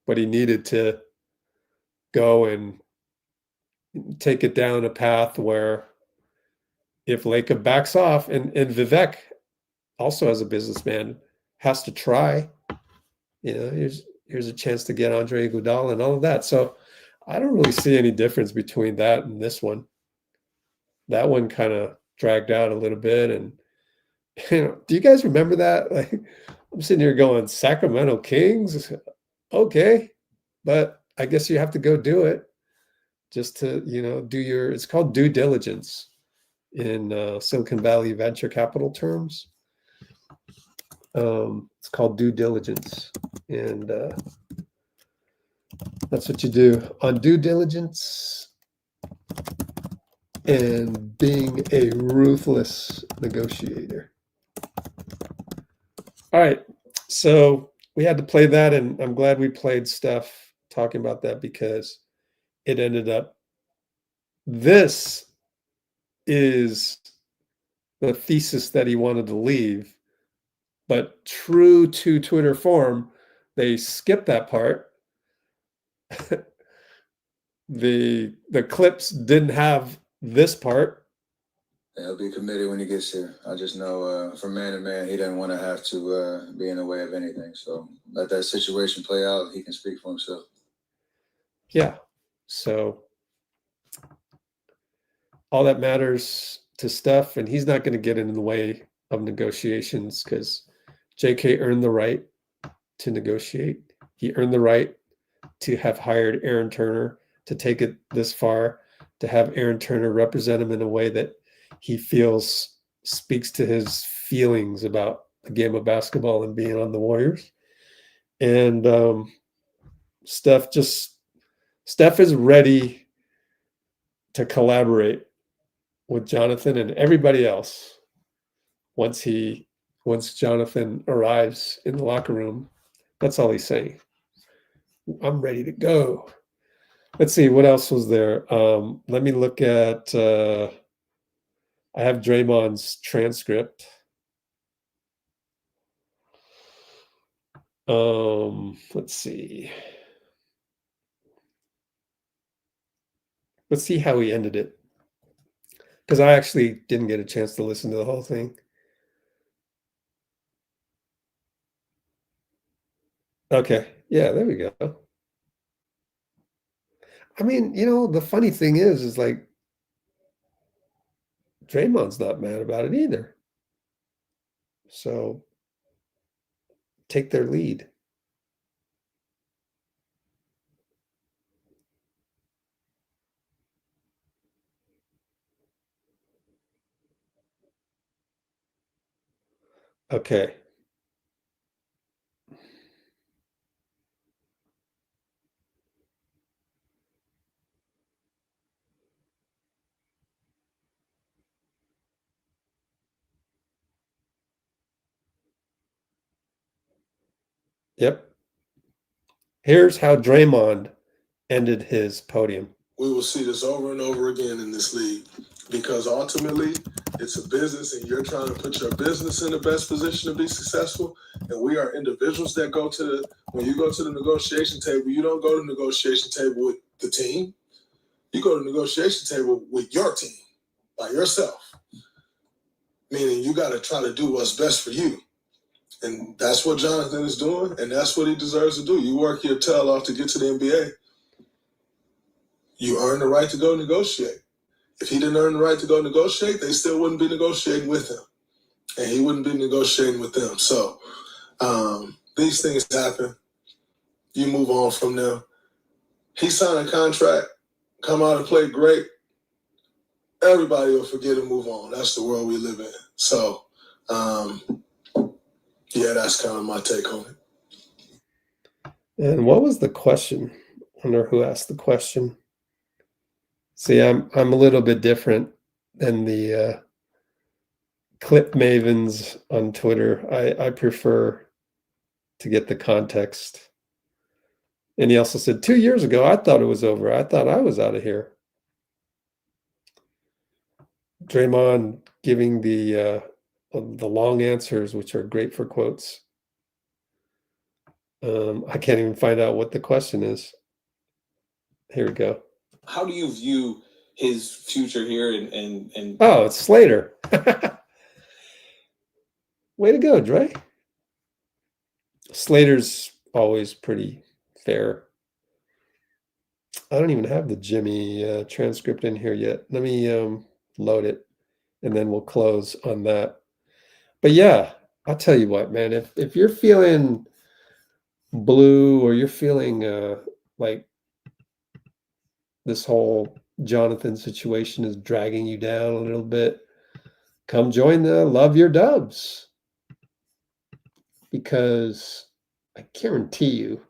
A: But he needed to go and take it down a path where if Lacob backs off, and Vivek also as a businessman has to try, you know, here's a chance to get Andre Iguodala and all of that. So I don't really see any difference between that and this one. That one kind of dragged out a little bit. And, you know, do you guys remember that? Like, I'm sitting here going, Sacramento Kings? Okay. But I guess you have to go do it just to, you know, do your, it's called due diligence in Silicon Valley venture capital terms. It's called due diligence. And that's what you do on due diligence and being a ruthless negotiator. All right. So we had to play that, and I'm glad we played stuff talking about that because it ended up, this is the thesis that he wanted to leave, but true to Twitter form, they skipped that part. The clips didn't have this part.
H: He'll be committed when he gets here. I just know from man to man, he doesn't want to have to be in the way of anything. So let that situation play out. He can speak for himself.
A: Yeah. So all that matters to Steph, and he's not going to get in the way of negotiations because JK earned the right to negotiate. He earned the right to have hired Aaron Turner to take it this far, to have Aaron Turner represent him in a way that he feels speaks to his feelings about the game of basketball and being on the Warriors. And Steph is ready to collaborate with Jonathan and everybody else once Jonathan arrives in the locker room. That's all he's saying. I'm ready to go. Let's see, what else was there? Let me look at, I have Draymond's transcript. Let's see. Let's see how he ended it. Because I actually didn't get a chance to listen to the whole thing. Okay. Yeah, there we go. I mean, you know, the funny thing is like, Draymond's not mad about it either. So take their lead. Okay. Yep. Here's how Draymond ended his podium.
E: We will see this over and over again in this league because ultimately it's a business and you're trying to put your business in the best position to be successful. And we are individuals that go to when you go to the negotiation table, you don't go to the negotiation table with the team. You go to the negotiation table with your team, by yourself. Meaning you got to try to do what's best for you. And that's what Jonathan is doing, and that's what he deserves to do. You work your tail off to get to the NBA. You earn the right to go negotiate. If he didn't earn the right to go negotiate, they still wouldn't be negotiating with him. And he wouldn't be negotiating with them. So these things happen. You move on from them. He signed a contract, come out and play great. Everybody will forget and move on. That's the world we live in. So, yeah, that's kind of my take on it.
A: And what was the question? I wonder who asked the question. See, I'm a little bit different than the clip mavens on Twitter. I prefer to get the context. And he also said, 2 years ago, I thought it was over. I thought I was out of here. Draymond giving the long answers, which are great for quotes. I can't even find out what the question is. Here we go.
I: How do you view his future here? And
A: Oh, it's Slater. Way to go, Dray. Slater's always pretty fair. I don't even have the Jimmy transcript in here yet. Let me load it, and then we'll close on that. But yeah, I'll tell you what, man, if you're feeling blue or you're feeling like this whole Jonathan situation is dragging you down a little bit, come join the Love Your Dubs. Because I guarantee you,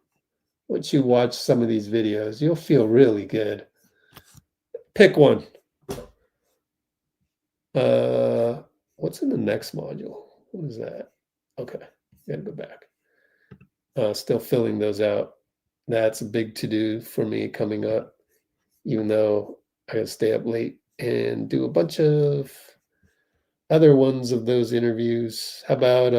A: once you watch some of these videos, you'll feel really good. Pick one. What's in the next module? What is that? Okay, gotta go back. Still filling those out. That's a big to-do for me coming up, even though I gotta stay up late and do a bunch of other ones of those interviews. How about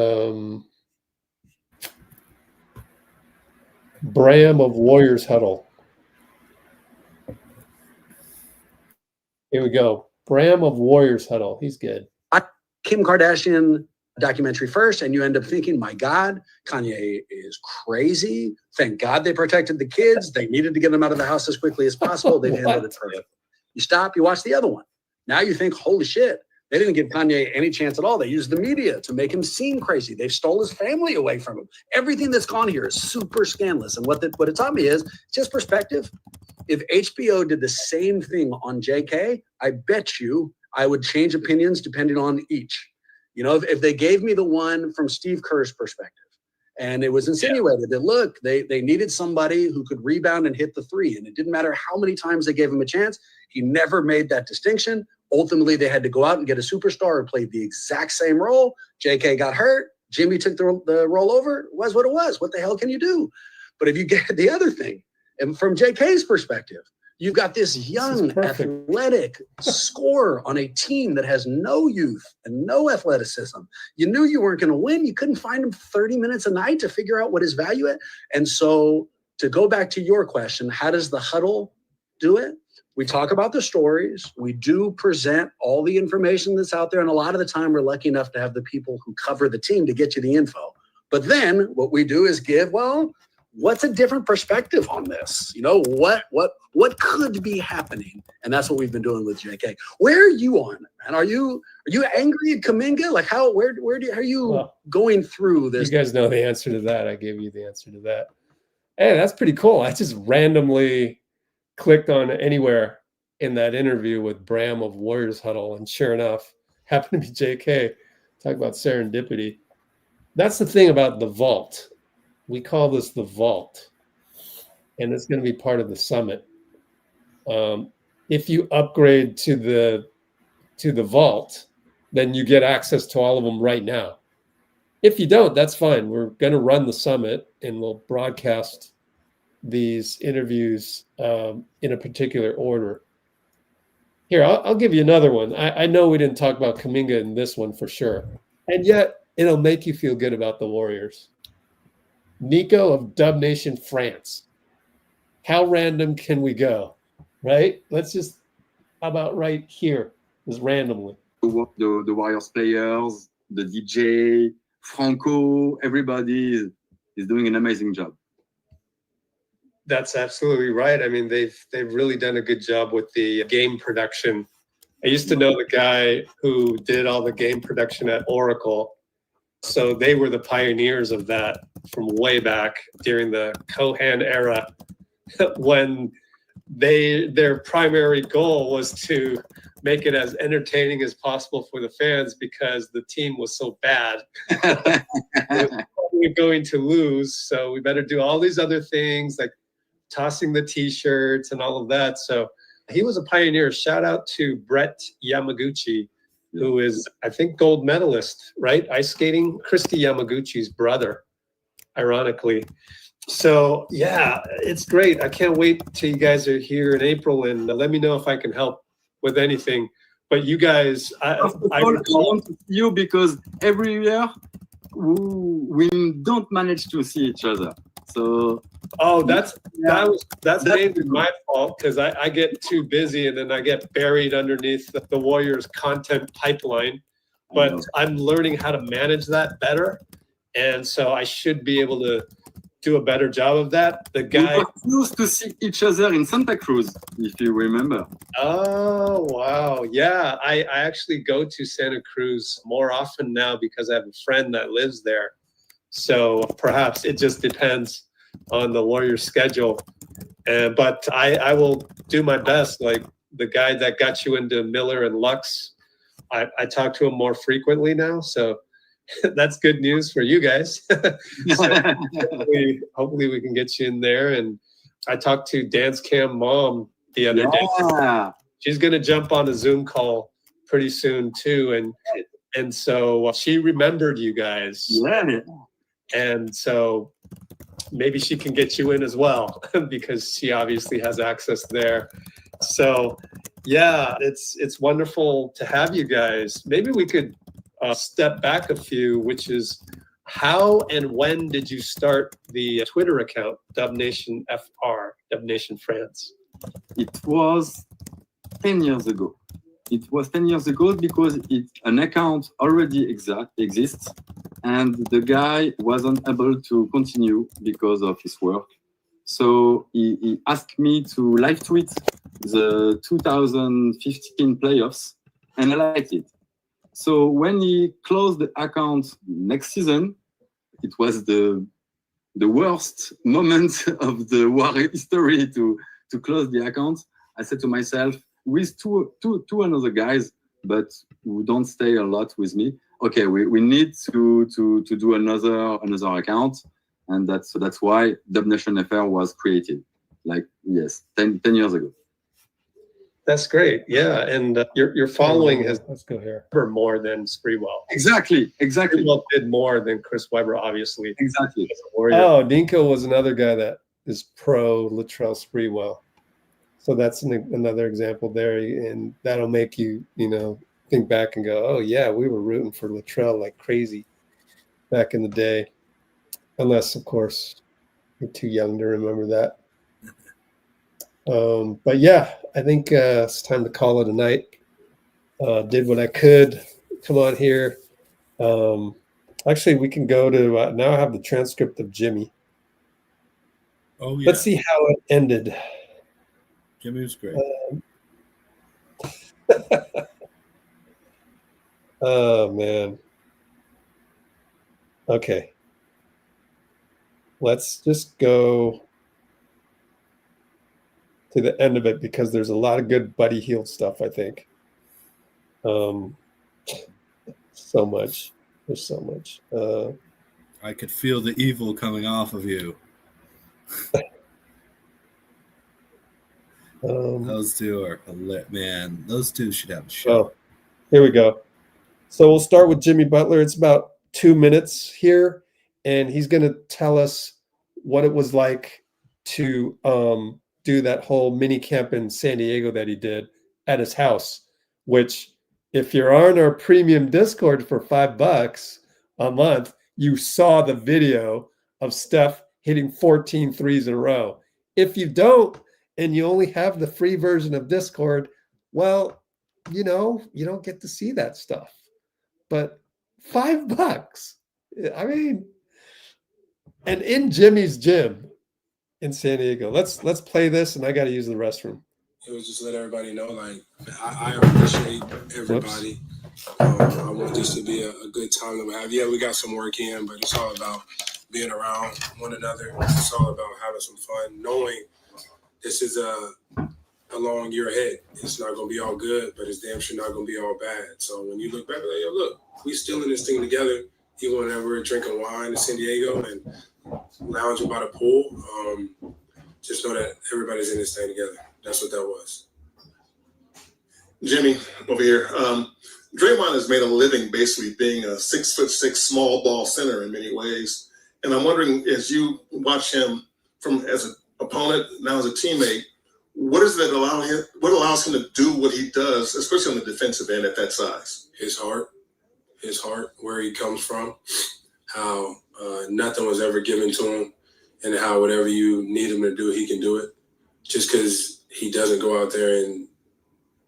A: Bram of WarriorsHuddle? Here we go. Bram of WarriorsHuddle. He's good.
J: Kim Kardashian documentary first, and you end up thinking, my God, Kanye is crazy. Thank God they protected the kids. They needed to get them out of the house as quickly as possible. They've handled it perfectly. You stop, you watch the other one. Now you think, holy shit, they didn't give Kanye any chance at all. They used the media to make him seem crazy. They've stole his family away from him. Everything that's gone here is super scandalous. And what it taught me is just perspective. If HBO did the same thing on JK, I bet you I would change opinions depending on each. You know, if they gave me the one from Steve Kerr's perspective, and it was insinuated that, look, they needed somebody who could rebound and hit the three, and it didn't matter how many times they gave him a chance, he never made that distinction. Ultimately, they had to go out and get a superstar who played the exact same role. JK got hurt. Jimmy took the role over. It was what it was. What the hell can you do? But if you get the other thing, and from JK's perspective, you've got this young, athletic scorer on a team that has no youth and no athleticism. You knew you weren't going to win. You couldn't find him 30 minutes a night to figure out what his value is. And so to go back to your question, how does the huddle do it? We talk about the stories. We do present all the information that's out there. And a lot of the time, we're lucky enough to have the people who cover the team to get you the info. But then what we do is give, well, what's a different perspective on this? You know, what could be happening? And that's what we've been doing with JK. Where are you on, man? Are you angry at Kuminga? Like where are you going through this?
A: You guys know the answer to that. I gave you the answer to that. Hey, that's pretty cool. I just randomly clicked on anywhere in that interview with Bram of WarriorsHuddle, and sure enough, happened to be JK. Talk about serendipity. That's the thing about the vault. We call this the vault, and it's going to be part of the summit. If you upgrade to the vault, then you get access to all of them right now. If you don't, that's fine. We're going to run the summit, and we'll broadcast these interviews in a particular order. Here, I'll give you another one. I know we didn't talk about Kuminga in this one for sure, and yet it'll make you feel good about the Warriors. Nico of DubNationFr. How random can we go, right? Let's just, how about right here, just randomly.
K: The Warriors players, the DJ, Franco, everybody is doing an amazing job.
A: That's absolutely right. I mean, they've really done a good job with the game production. I used to know the guy who did all the game production at Oracle. So they were the pioneers of that from way back during the Kohan era, when their primary goal was to make it as entertaining as possible for the fans because the team was so bad. We're going to lose, so we better do all these other things like tossing the t-shirts and all of that. So he was a pioneer. Shout out to Brett Yamaguchi, who is, I think, gold medalist, right? Ice skating, Christy Yamaguchi's brother, ironically. So yeah, it's great. I can't wait till you guys are here in April, and let me know if I can help with anything. But you guys,
K: I want to see you because every year we don't manage to see each other. So
A: that's mainly my fault, because I get too busy and then I get buried underneath the Warriors content pipeline. But I'm learning how to manage that better, and so I should be able to do a better job of that. The guy
K: we used to see each other in Santa Cruz, if you remember.
A: Oh wow, yeah. I actually go to Santa Cruz more often now because I have a friend that lives there. So perhaps it just depends on the Warriors schedule. But I will do my best. Like the guy that got you into Miller and Lux, I talk to him more frequently now. So that's good news for you guys. So hopefully we can get you in there. And I talked to Dance Cam Mom the other day. She's going to jump on a Zoom call pretty soon too. And so she remembered you guys. And so maybe she can get you in as well because she obviously has access there. So yeah, it's wonderful to have you guys. Maybe we could step back a few, which is how and when did you start the Twitter account, DubNationFr, DubNation France?
K: It was 10 years ago. It was 10 years ago because an account already exists, and the guy wasn't able to continue because of his work. So he asked me to live tweet the 2015 playoffs, and I liked it. So when he closed the account next season, it was the worst moment of the Warrior history to close the account. I said to myself, with two another guys, but who don't stay a lot with me, okay, we need to do another account, and that's why DubNationFr was created. Like 10 years ago.
A: That's great. Yeah, and your following has more than Spreewell.
K: Exactly.
A: Spreewell did more than Chris Webber, obviously.
K: Exactly.
A: Oh, Nico was another guy that is pro Latrell Spreewell. So that's another example there, and that'll make you, think back and go, oh yeah, we were rooting for Latrell like crazy back in the day. Unless, of course, you're too young to remember that. But yeah, I think it's time to call it a night. Did what I could. Come on here. Actually, we can go to now I have the transcript of Jimmy.
C: Oh yeah.
A: Let's see how it ended.
C: Jimmy was great.
A: Oh man. Okay. Let's just go to the end of it because there's a lot of good Buddy Hield stuff, I think. So much. There's so much.
C: I could feel the evil coming off of you. Those two are lit, man. Those two should have a show.
A: Oh, here we go. So we'll start with Jimmy Butler. It's about 2 minutes here, and he's going to tell us what it was like to do that whole mini camp in San Diego that he did at his house, which if you're on our premium Discord for $5 a month, you saw the video of Steph hitting 14 threes in a row. If you don't, and you only have the free version of Discord, well, you don't get to see that stuff. But $5, I mean, and in Jimmy's gym in San Diego. Let's play this, and I got to use the restroom.
E: It was just let everybody know, like, I appreciate everybody. I want this to be a good time that we have. Yeah, we got some work in, but it's all about being around one another. It's all about having some fun, knowing this is a long year ahead. It's not going to be all good, but it's damn sure not going to be all bad. So when you look back, like, yo, look, we still in this thing together, even whenever we're drinking wine in San Diego and lounging by the pool. Just know that everybody's in this thing together. That's what that was.
F: Jimmy, over here. Draymond has made a living basically being a 6'6" small ball center in many ways. And I'm wondering, as you watch him from as an opponent, now as a teammate, what does that allow him? What allows him to do what he does, especially on the defensive end at that size?
E: His heart, where he comes from, how nothing was ever given to him, and how whatever you need him to do, he can do it. Just because he doesn't go out there and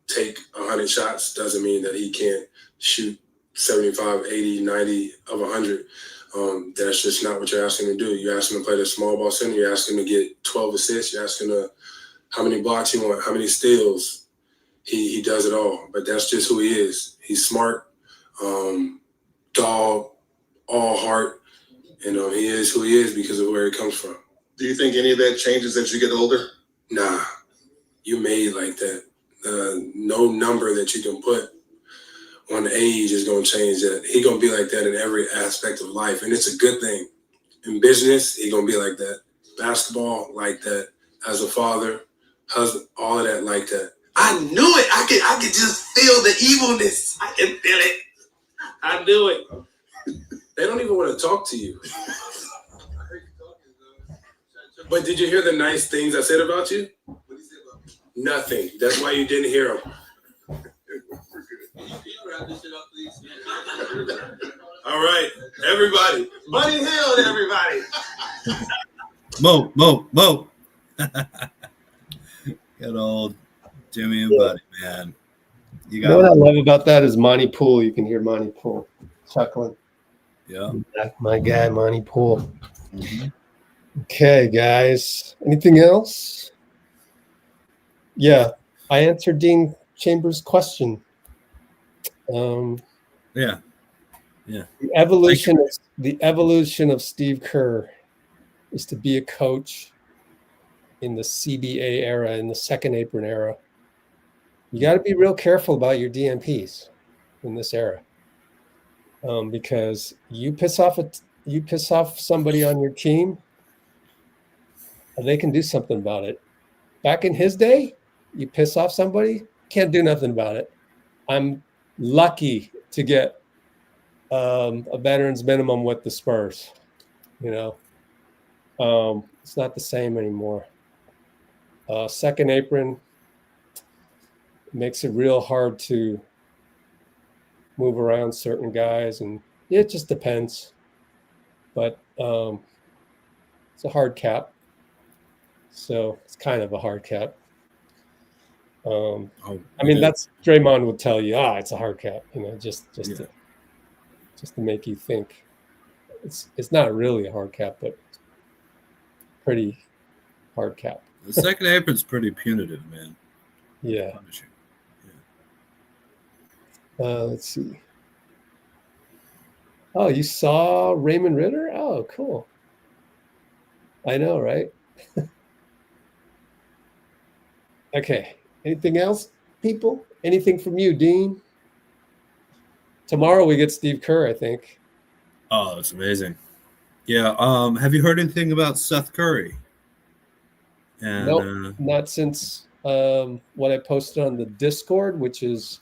E: take 100 shots doesn't mean that he can't shoot 75, 80, 90 of 100. That's just not what you're asking him to do. You ask him to play the small ball center. You ask him to get 12 assists. You ask him to how many blocks he want, how many steals. He does it all. But that's just who he is. He's smart, dog, all heart. And he is who he is because of where he comes from.
F: Do you think any of that changes as you get older?
E: Nah, you made like that. No number that you can put on age is going to change that. He going to be like that in every aspect of life, and it's a good thing. In business, he going to be like that. Basketball, like that. As a father, husband, all of that, like that. I knew it. I could just feel the evilness. I can feel it. I knew it. They don't even want to talk to you. But did you hear the nice things I said about you? What did he say about me? Nothing. That's why you didn't hear them. Wrap this shit up, please. All right, everybody. Bunny Hill to everybody.
C: Mo. Good old Jimmy and Buddy, man.
A: You know what I love about that is Monty Poole. You can hear Monty Poole chuckling.
C: Yeah.
A: My guy, Monty Poole.
C: Mm-hmm.
A: Okay, guys. Anything else? Yeah, I answered Dean Chambers' question.
C: Yeah.
A: The evolution of Steve Kerr is to be a coach in the CBA era, in the second apron era. You got to be real careful about your DNPs in this era, because you piss off somebody on your team, they can do something about it. Back in his day, you piss off somebody, can't do nothing about it. I'm lucky to get a veteran's minimum with the Spurs. It's not the same anymore. Second apron makes it real hard to move around certain guys, and it just depends. But it's a hard cap. So it's kind of a hard cap. That's Draymond would tell you, it's a hard cap, just to make you think. It's not really a hard cap, but pretty hard cap.
C: The second apron's pretty punitive, man.
A: Yeah. Let's see. Oh, you saw Raymond Ritter? Oh, cool. I know, right? Okay. Anything else, people? Anything from you, Dean? Tomorrow we get Steve Kerr, I think.
C: Oh, that's amazing. Yeah. Have you heard anything about Seth Curry? And,
A: nope, not since what I posted on the Discord, which is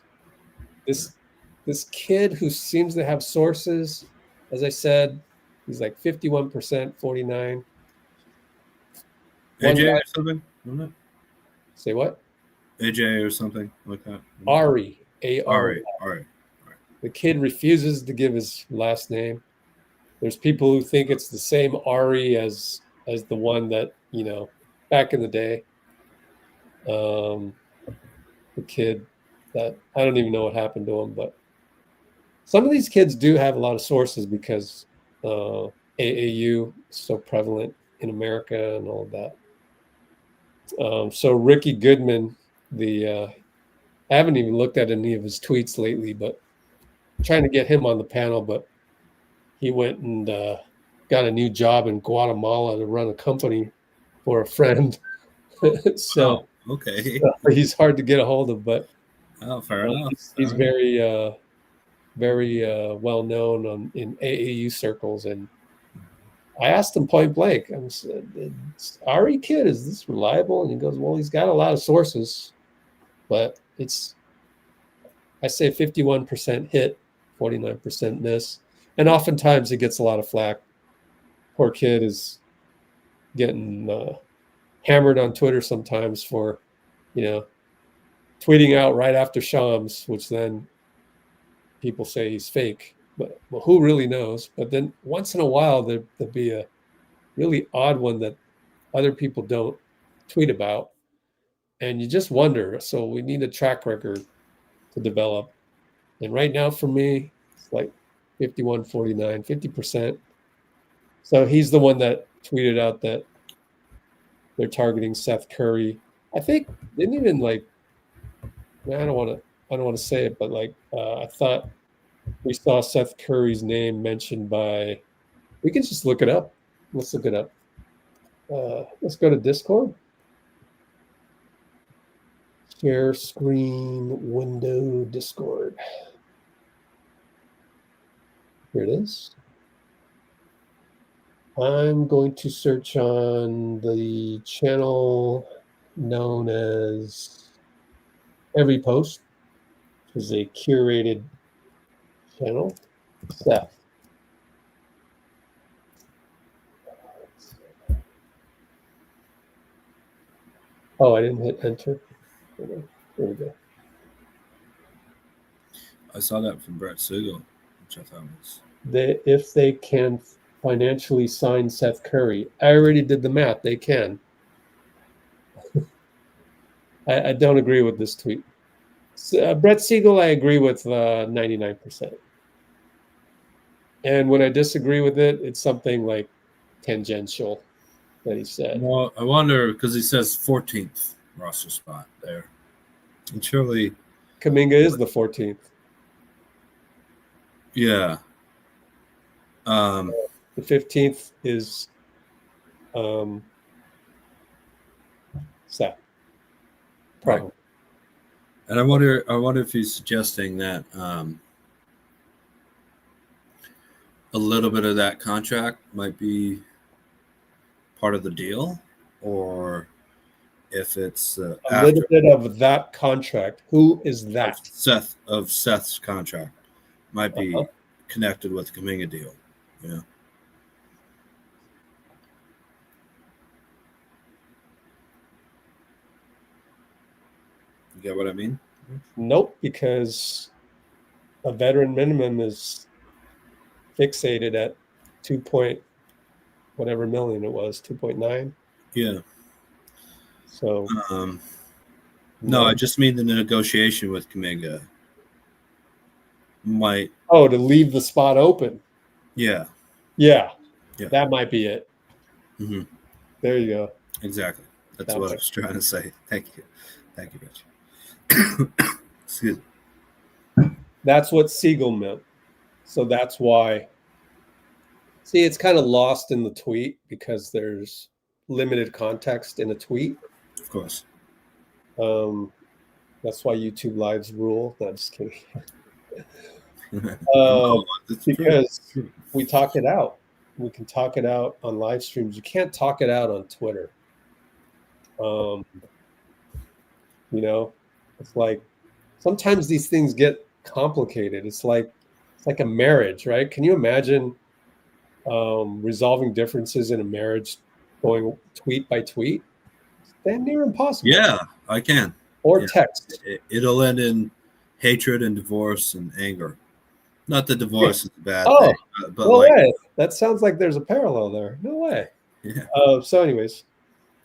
A: this kid who seems to have sources. As I said, he's like 51%, 49.
C: AJ or something?
A: Say what?
C: AJ or something like that.
A: Ari. A-R-I.
C: Ari.
A: The kid refuses to give his last name. There's people who think it's the same Ari as the one that, back in the day. The kid that I don't even know what happened to him, but some of these kids do have a lot of sources because AAU so prevalent in America and all of that. So Ricky Goodman, I haven't even looked at any of his tweets lately, but I'm trying to get him on the panel, but he went and got a new job in Guatemala to run a company for a friend. So,
C: okay.
A: So he's hard to get a hold of, but
C: fair enough.
A: He's very well known in AAU circles. And I asked him point blank, I said, Ari kid, is this reliable? And he goes, well, he's got a lot of sources, but I say 51% hit, 49% miss. And oftentimes he gets a lot of flack. Poor kid is getting hammered on Twitter sometimes for, tweeting out right after Shams, which then people say he's fake. But well, who really knows? But then once in a while, there'll be a really odd one that other people don't tweet about. And you just wonder. So we need a track record to develop. And right now for me, it's like 51, 49, 50%. So he's the one that tweeted out that they're targeting Seth Curry. I think didn't even I don't want to say it, but I thought we saw Seth Curry's name mentioned by. We can just look it up. Let's look it up. Let's go to Discord. Share screen window Discord. Here it is. I'm going to search on the channel known as Every Post, which is a curated channel. Seth. Oh, I didn't hit enter. There we go.
C: I saw that from Brett Siegel, which I thought was.
A: If they can financially sign Seth Curry, I already did the math. They can. I don't agree with this tweet. Brett Siegel, I agree with 99%. And when I disagree with it, it's something like tangential that he said.
C: Well, I wonder, because he says 14th roster spot there. And surely
A: Kuminga is the 14th.
C: Yeah.
A: The 15th is Seth. Probably.
C: Right. And I wonder if he's suggesting that a little bit of that contract might be part of the deal, or if it's
A: a little bit of that contract. Who is that?
C: Seth's contract might be connected with the Kuminga deal. Yeah. You get what I mean?
A: Nope, because a veteran minimum is fixated at 2.whatever million it was, 2.9.
C: Yeah.
A: So
C: no, I just mean the negotiation with Kuminga might.
A: Oh, to leave the spot open.
C: Yeah.
A: Yeah. That might be it.
C: Mm-hmm.
A: There you go.
C: Exactly. That's what I was trying to say. Thank you. Thank you, Rich. Excuse me.
A: That's what Siegel meant. So that's why. See, it's kind of lost in the tweet because there's limited context in a tweet.
C: Of course.
A: That's why YouTube Lives rule. No, I'm just kidding. Because we talk it out. We can talk it out on live streams. You can't talk it out on Twitter. It's like sometimes these things get complicated. It's like a marriage, right? Can you imagine resolving differences in a marriage going tweet by tweet? It's damn near impossible.
C: Yeah, I can.
A: Or text.
C: It'll end in hatred and divorce and anger. Not that divorce is a bad
A: thing.
C: But
A: no way. That sounds like there's a parallel there. No way.
C: Yeah.
A: So anyways,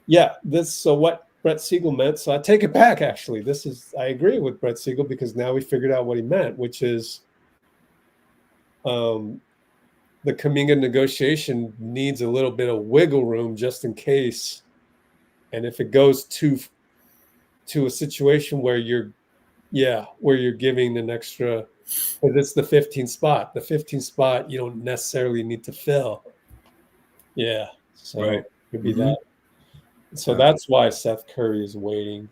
A: what Brett Siegel meant. So I take it back, actually. I agree with Brett Siegel because now we figured out what he meant, which is the Kuminga negotiation needs a little bit of wiggle room just in case. And if it goes to a situation where you're giving an extra, because it's the 15th spot. The 15th spot you don't necessarily need to fill. Yeah. So
C: Right.
A: it could be
C: Mhm.
A: that. So that's why Seth Curry is waiting.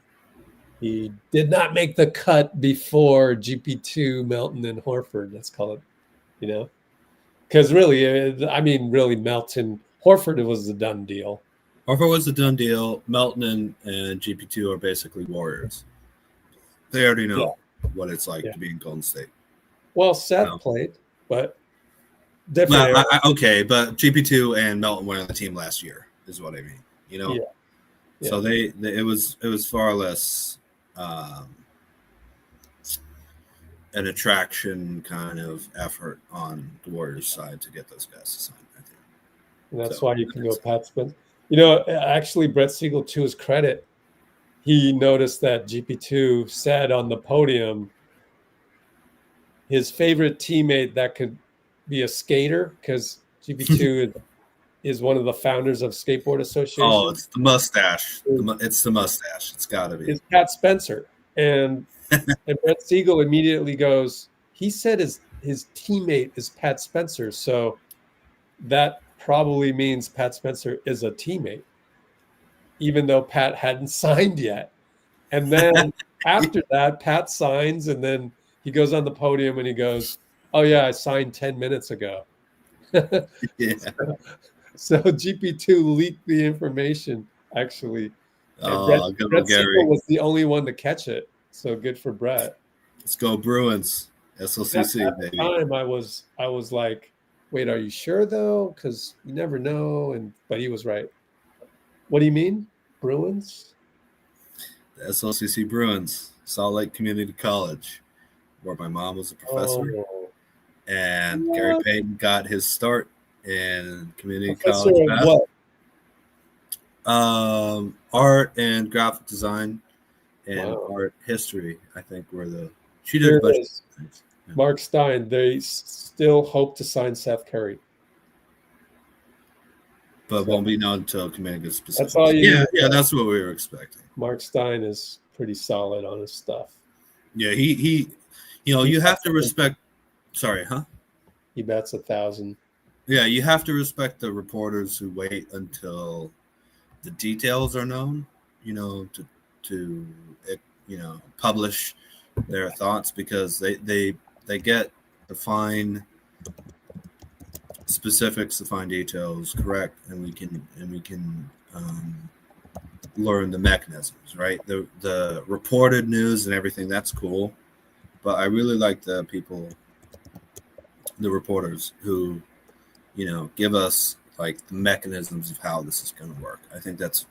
A: He did not make the cut before GP2, Melton, and Horford. Let's call it, because really, really, Horford, it was a done deal.
C: Horford was a done deal. Melton and GP2 are basically Warriors. They already know what it's like to be in Golden State.
A: Well, Seth played, but different.
C: Well, okay, but GP2 and Melton were on the team last year, is what I mean.
A: Yeah.
C: So it was far less an attraction kind of effort on the Warriors side to get those guys to sign, I think.
A: And that's why you can go Pat Spence. Actually, Brett Siegel, to his credit, he noticed that GP2 said on the podium his favorite teammate that could be a skater, because GP2 is one of the founders of Skateboard Association.
C: Oh, it's the mustache. It's the mustache. It's got to be.
A: It's Pat Spencer. And Brett Siegel immediately goes, he said his teammate is Pat Spencer. So that probably means Pat Spencer is a teammate, even though Pat hadn't signed yet. And then after that, Pat signs, and then he goes on the podium and he goes, oh, yeah, I signed 10 minutes ago.
C: Yeah.
A: So GP2 leaked the information, actually.
C: Oh,
A: Brett Siegel was the only one to catch it. So good for Brett.
C: Let's go Bruins. SLCC,
A: At
C: baby.
A: the time, I was like, wait, are you sure though? Because you never know. But he was right. What do you mean, Bruins?
C: The SLCC Bruins, Salt Lake Community College, where my mom was a professor, and
A: What?
C: Gary Payton got his start in community
A: Professor
C: college
A: of
C: basketball.
A: what?
C: Art and graphic design and art history, I think, were she did a bunch of things. Yeah.
A: Mark Stein, they still hope to sign Seth Curry.
C: But won't be known until Kuminga specifics.
A: That's all you
C: Yeah, that's what we were expecting.
A: Mark Stein is pretty solid on his stuff.
C: Yeah, he you have to respect. Sorry, huh?
A: He bets 1,000.
C: Yeah, you have to respect the reporters who wait until the details are known, to publish their thoughts, because they get the fine specifics, the fine details correct, and we can learn the mechanisms, right? The reported news and everything, that's cool, but I really like the reporters who give us like the mechanisms of how this is going to work. I think that's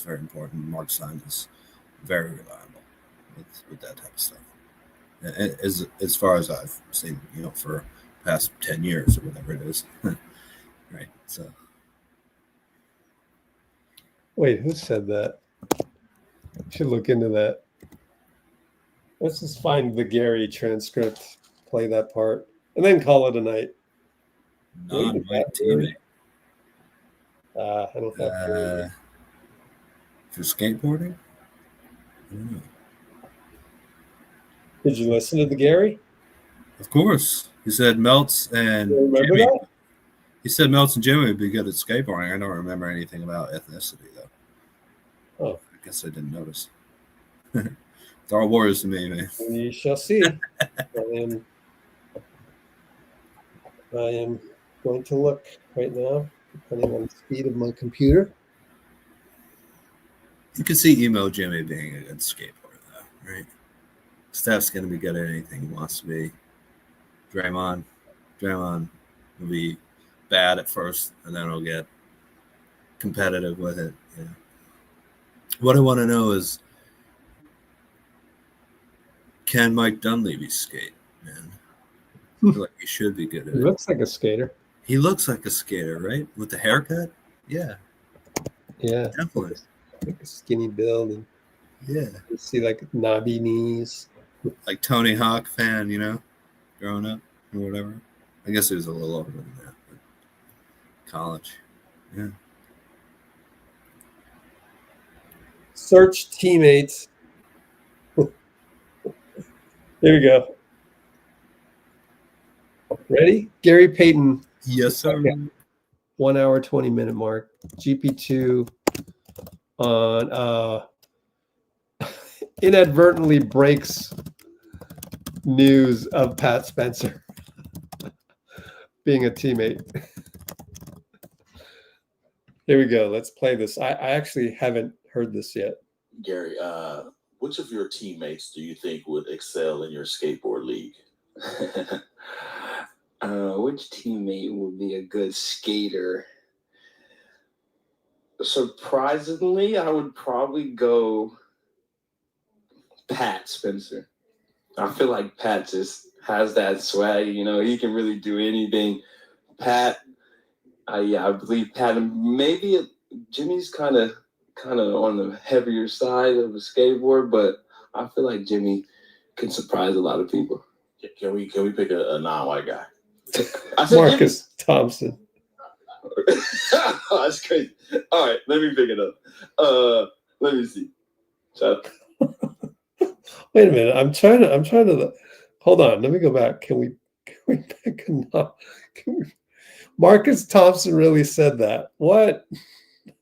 C: very important. Mark Stein is very reliable with that type of stuff. As far as I've seen, for past 10 years or whatever it is. Right. So
A: Wait, who said that? Should look into that. Let's just find the Gary transcript, play that part, and then call it a night.
C: non-white teammate.
A: I don't have
C: For skateboarding?
A: Did you listen to the Gary?
C: Of course. He said Melts and
A: You remember
C: Jimmy.
A: that?
C: He said Melts and Jimmy would be good at skateboarding. I don't remember anything about ethnicity, though.
A: Oh.
C: I guess I didn't notice. It's all Warriors to me, man.
A: We shall see. I am going to look right now, depending on the speed of my computer.
C: You can see Emo Jimmy being a good skateboarder, though, right? Steph's going to be good at anything he wants to be. Draymond will be bad at first, and then he'll get competitive with it. Yeah. What I want to know is, can Mike Dunleavy skate, man? I feel like he should be good at
A: He
C: it.
A: looks like a skater.
C: He looks like a skater, right? With the haircut? Yeah.
A: Yeah.
C: Definitely.
A: Like a skinny build. And
C: Yeah.
A: you see like knobby knees.
C: Like Tony Hawk fan, growing up or whatever. I guess he was a little older than that. But College. Yeah.
A: Search teammates. Here we go. Ready? Gary Payton.
C: Yes, sir.
A: 1 hour, 20-minute mark. GP2 on inadvertently breaks news of Pat Spencer being a teammate. Here we go. Let's play this. I actually haven't heard this yet.
L: Gary, which of your teammates do you think would excel in your skateboard league?
M: Which teammate would be a good skater? Surprisingly, I would probably go Pat Spencer. I feel like Pat just has that swag, you know, he can really do anything. Pat, I believe Pat, and maybe Jimmy's kind of on the heavier side of the skateboard, but I feel like Jimmy can surprise a lot of people.
L: Can we pick a non-white guy?
A: Marcus Thompson.
M: Oh, that's crazy. All right, let me pick it up. Let me see. Shut up.
A: Wait a minute. I'm trying to hold on. Let me go back. Can we pick a Marcus Thompson really said that? What?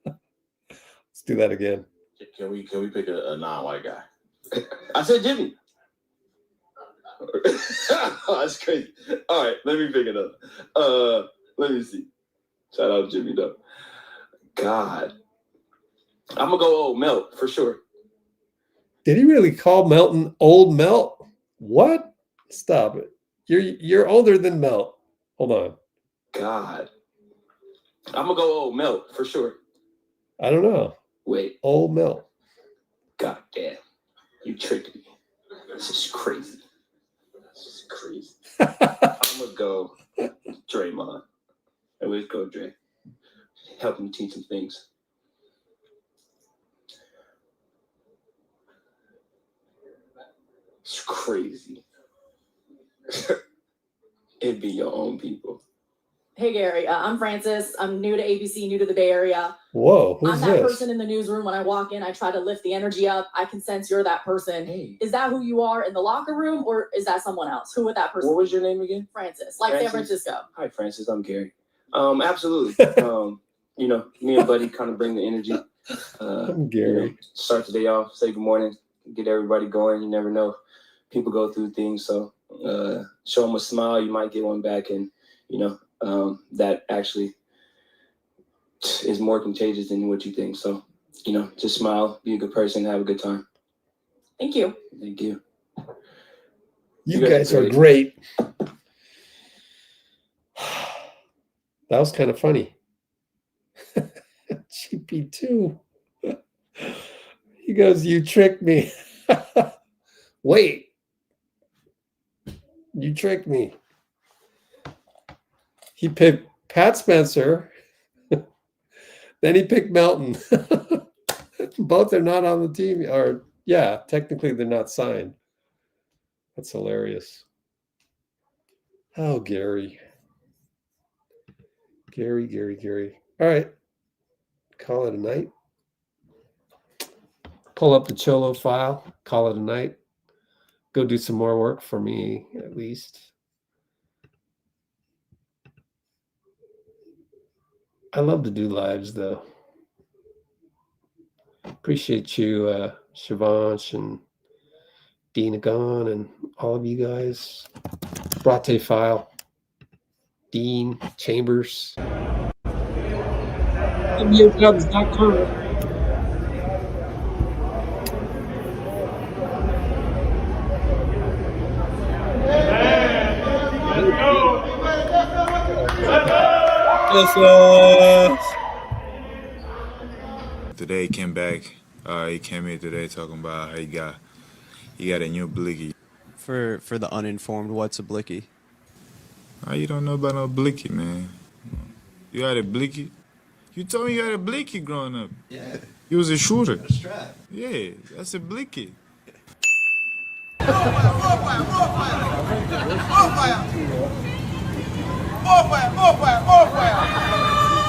A: Let's do that again.
L: Can we pick a non-white guy?
M: I said Jimmy. Oh, that's crazy. All right, let me pick it up. Let me see. Shout out Jimmy though. God, I'm gonna go old Melt for sure.
A: Did he really call Melton old Melt? What? Stop it. You're older than Melt. Hold on.
M: God, I'm gonna go old Melt for sure.
A: I don't know.
M: Wait.
A: Old Melt.
M: God damn. You tricked me. This is crazy. This is crazy. I'm gonna go Draymond. Let's go, Dray. Help him teach some things. It's crazy. It'd be your own people.
N: Hey, Gary. I'm Francis. I'm new to ABC, new to the Bay Area.
A: Whoa, who's
N: I'm that
A: this?
N: person in the newsroom. When I walk in, I try to lift the energy up. I can sense you're that person.
M: Hey.
N: Is that who you are in the locker room, or is that someone else? Who would that person
M: What was your name again?
N: Francis, like
M: Francis?
N: San Francisco.
M: Hi, Francis. I'm Gary. Absolutely. You know, me and Buddy kind of bring the energy.
A: I'm Gary.
M: You know, start the day off, say good morning, get everybody going. You never know. People go through things. So show them a smile. You might get one back. And, you know, that actually is more contagious than what you think. So, you know, just smile, be a good person, have a good time.
N: Thank you.
M: Thank you.
A: You guys are great. That was kind of funny. GP2. He goes, you tricked me. Wait. You tricked me. He picked Pat Spencer. Then he picked Melton. Both are not on the team. Or, yeah, technically they're not signed. That's hilarious. Oh, Gary. Gary. All right. Call it a night. Pull up the Cholo file. Call it a night. Go do some more work for me, at least. I love to do lives, though. Appreciate you, Shivansh and Deanagon and all of you guys. Brate file. Dean, Chambers. NBACubs.com.
O: Today he came back. He came here today talking about how he got a new blicky.
P: For the uninformed, what's a blicky?
O: You don't know about no blicky, man. You had a blicky? You told me you had a blicky growing up.
P: Yeah.
O: You was a shooter.
P: That's right.
O: Yeah, that's a blicky.
Q: More fire!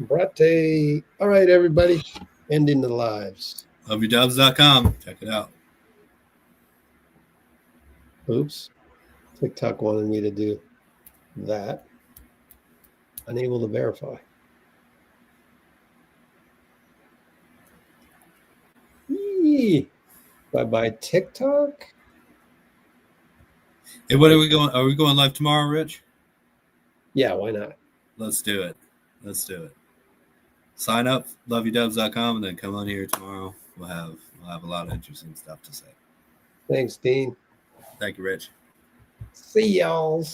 A: Brate. All right, everybody. Ending the lives.
C: LoveYourDubs.com. Check it out.
A: Oops. TikTok wanted me to do that. Unable to verify. Bye-bye, TikTok.
C: Hey, what are we going? Are we going live tomorrow, Rich?
A: Yeah, why not?
C: Let's do it. Let's do it. Sign up, loveyourdubs.com, and then come on here tomorrow. We'll have a lot of interesting stuff to say.
A: Thanks, Dean.
C: Thank you, Rich.
A: See y'all.